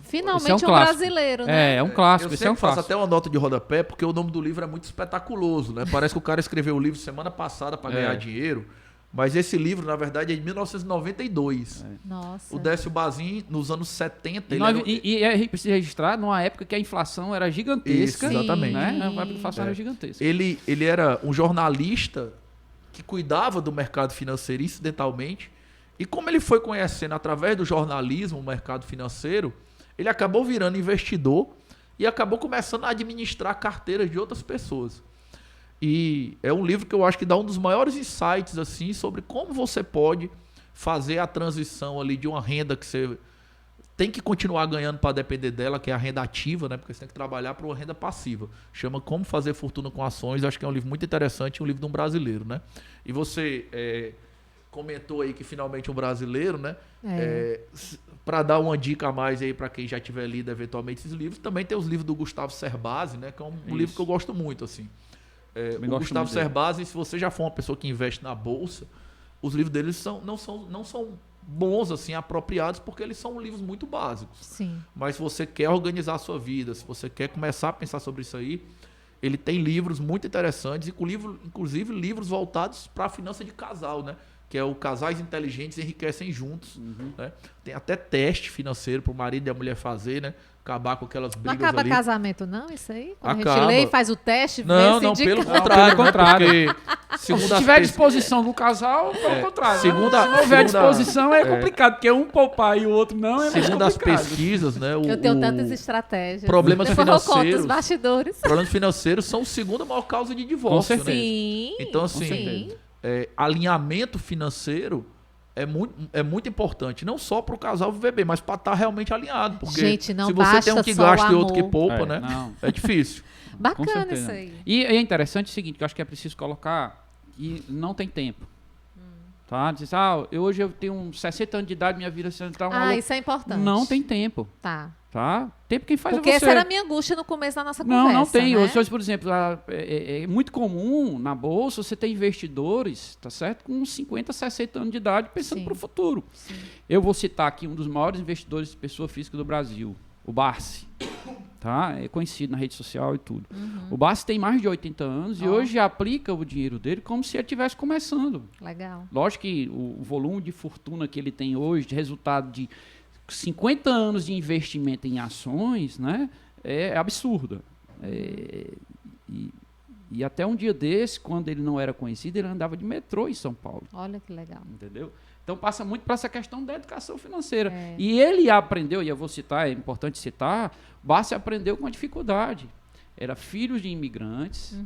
Finalmente um brasileiro, né? É um clássico. Eu sempre faço até uma nota de rodapé, porque o nome do livro é muito espetaculoso, né? Parece que o cara escreveu o livro semana passada para ganhar dinheiro, mas esse livro, na verdade, é de 1992. Nossa. O Décio Bazin, nos anos 70... E precisa registrar, numa época que a inflação era gigantesca. Isso, exatamente. Né? A inflação era gigantesca. Ele era um jornalista que cuidava do mercado financeiro incidentalmente, e como ele foi conhecendo através do jornalismo o mercado financeiro, ele acabou virando investidor e acabou começando a administrar carteiras de outras pessoas. E é um livro que eu acho que dá um dos maiores insights assim, sobre como você pode fazer a transição ali de uma renda que você tem que continuar ganhando para depender dela, que é a renda ativa, né? Porque você tem que trabalhar para uma renda passiva. Chama Como Fazer Fortuna com Ações. Acho que é um livro muito interessante, um livro de um brasileiro, né? E você comentou aí que finalmente um brasileiro, né? Para dar uma dica a mais aí para quem já tiver lido eventualmente esses livros, também tem os livros do Gustavo Cerbasi, né? Que é um livro que eu gosto muito, assim. O Gustavo Cerbasi, se você já for uma pessoa que investe na bolsa, os livros deles não são bons, assim, apropriados, porque eles são livros muito básicos. Sim. Mas se você quer organizar a sua vida, se você quer começar a pensar sobre isso aí, ele tem livros muito interessantes, inclusive livros voltados para a finança de casal, né? Que é o Casais Inteligentes Enriquecem Juntos. Né? Tem até teste financeiro para o marido e a mulher fazer, né? Acabar com aquelas brigas. Não acaba ali. casamento, não, isso aí? Quando Acaba. a gente lê e faz o teste, Não, pelo contrário. Né? Porque, se tiver à disposição do casal, pelo contrário. Se não houver disposição, é complicado, porque um poupar e o outro não é segundo as pesquisas, né? Eu tenho tantas estratégias. Problemas financeiros. Os bastidores. Problemas financeiros são a segunda maior causa de divórcio. Com certeza. Né? Sim. Então, assim, alinhamento financeiro é muito importante, não só para o casal viver bem, mas para estar realmente alinhado. Porque gente, não se você tem um que gasta e outro que poupa, né? Não. É difícil. Bacana isso aí. E é interessante o seguinte, que eu acho que é preciso colocar que não tem tempo. Tá? Diz, hoje eu tenho 60 anos de idade, minha vida está isso é importante. Não tem tempo. Tá. Tempo quem faz porque é você. essa era a minha angústia no começo da nossa conversa. Não tem. Né? Hoje, por exemplo, é muito comum na Bolsa você ter investidores, tá certo? Com 50, 60 anos de idade pensando para o futuro. Sim. Eu vou citar aqui um dos maiores investidores de pessoa física do Brasil, o Barsi. Tá? É conhecido na rede social e tudo. O Barsi tem mais de 80 anos e hoje aplica o dinheiro dele como se ele estivesse começando. Legal. Lógico que o volume de fortuna que ele tem hoje, de resultado de 50 anos de investimento em ações, né, é absurda. E até um dia desse, quando ele não era conhecido, ele andava de metrô em São Paulo. Olha que legal. Entendeu? Então passa muito para essa questão da educação financeira. E ele aprendeu, e eu vou citar, é importante citar, Barsi aprendeu com a dificuldade. Era filho de imigrantes,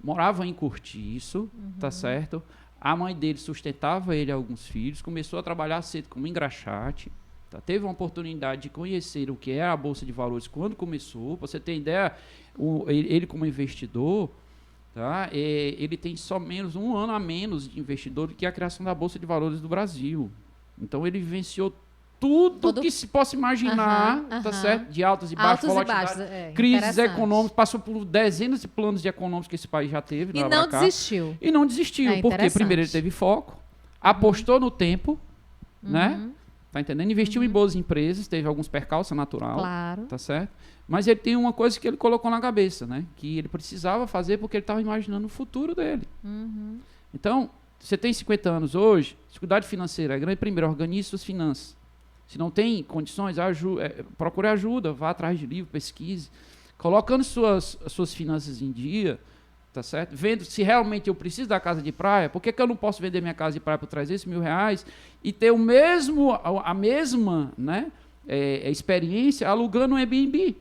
morava em Cortiço, tá certo? A mãe dele sustentava ele e alguns filhos, começou a trabalhar cedo como engraxate. Teve uma oportunidade de conhecer o que é a Bolsa de Valores quando começou. Para você ter ideia, ele como investidor, tá? Ele tem só menos um ano a menos de investidor do que a criação da Bolsa de Valores do Brasil. Então ele vivenciou tudo que se possa imaginar, tá certo? De altos e baixos, crises econômicas, passou por dezenas de planos de econômicos que esse país já teve. E não desistiu. E não desistiu, porque primeiro ele teve foco, apostou no tempo, né? Tá entendendo? Investiu em boas empresas, teve alguns percalços natural, tá certo? Mas ele tem uma coisa que ele colocou na cabeça, né? Que ele precisava fazer porque ele estava imaginando o futuro dele. Então, você tem 50 anos hoje, dificuldade financeira é grande, primeiro, organize suas finanças. Se não tem condições, procure ajuda, vá atrás de livro, pesquise. Colocando suas finanças em dia, tá certo? Vendo se realmente eu preciso da casa de praia, por que eu não posso vender minha casa de praia por 300 mil reais e ter a mesma, né, experiência alugando um Airbnb,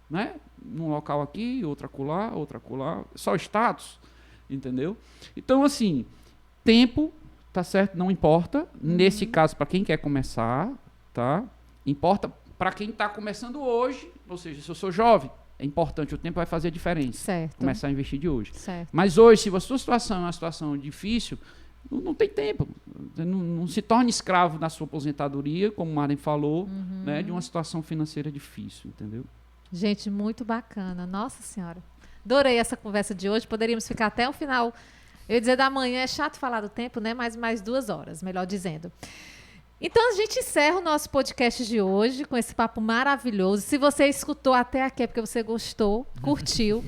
né? Num local aqui, outra acolá, só status, entendeu? Então, assim, tempo, tá certo? Não importa. Nesse caso, para quem quer começar, tá? Importa para quem está começando hoje, ou seja, se eu sou jovem, é importante, o tempo vai fazer a diferença. Certo. Começar a investir de hoje. Certo. Mas hoje, se a sua situação é uma situação difícil, não tem tempo. Não se torne escravo da sua aposentadoria, como o Maren falou, né, de uma situação financeira difícil, entendeu? Gente, muito bacana. Nossa Senhora. Adorei essa conversa de hoje. Poderíamos ficar até o final. Eu ia dizer da manhã, é chato falar do tempo, né? Mas mais 2 horas, melhor dizendo. Então, a gente encerra o nosso podcast de hoje com esse papo maravilhoso. Se você escutou até aqui é porque você gostou, curtiu.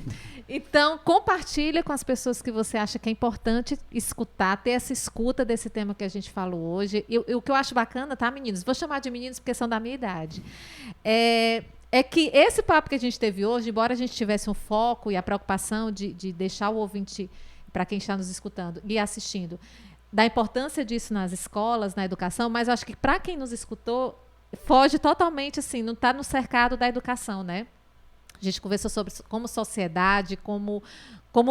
Então, compartilha com as pessoas que você acha que é importante escutar, ter essa escuta desse tema que a gente falou hoje. O que eu acho bacana, tá, meninos? Vou chamar de meninos porque são da minha idade. É que esse papo que a gente teve hoje, embora a gente tivesse um foco e a preocupação de deixar o ouvinte para quem está nos escutando e assistindo, da importância disso nas escolas, na educação, mas eu acho que para quem nos escutou, foge totalmente, assim, não está no cercado da educação, né? A gente conversou sobre como sociedade, como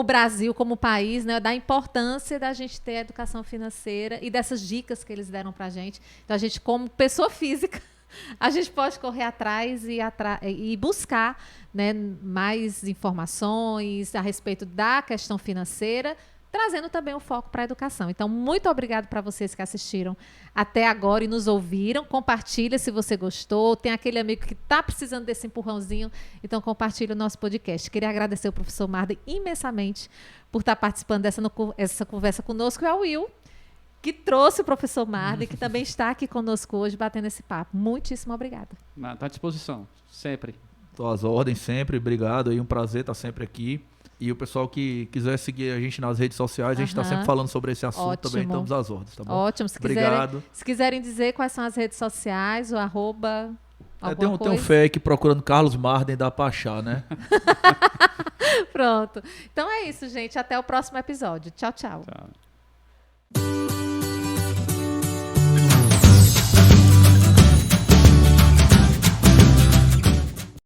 Brasil, como país, né, da importância da gente ter a educação financeira e dessas dicas que eles deram para a gente. Então, a gente, como pessoa física, a gente pode correr atrás e buscar, né, mais informações a respeito da questão financeira, trazendo também o foco para a educação. Então, muito obrigado para vocês que assistiram até agora e nos ouviram. Compartilha se você gostou. Tem aquele amigo que está precisando desse empurrãozinho. Então, compartilha o nosso podcast. Queria agradecer ao professor Marden imensamente por estar participando dessa conversa conosco. E ao Will, que trouxe o professor Marden, que também está aqui conosco hoje, batendo esse papo. Muitíssimo obrigada. Está à disposição, sempre. Estou às ordens sempre. Obrigado. É um prazer estar sempre aqui. E o pessoal que quiser seguir a gente nas redes sociais, a gente está sempre falando sobre esse assunto. Ótimo. Também, estamos às ordens, tá bom? Ótimo. Se quiserem dizer quais são as redes sociais, o arroba... Tem um fake procurando Carlos Marden, dá pra achar, né? Pronto. Então é isso, gente. Até o próximo episódio. Tchau, tchau. Tchau.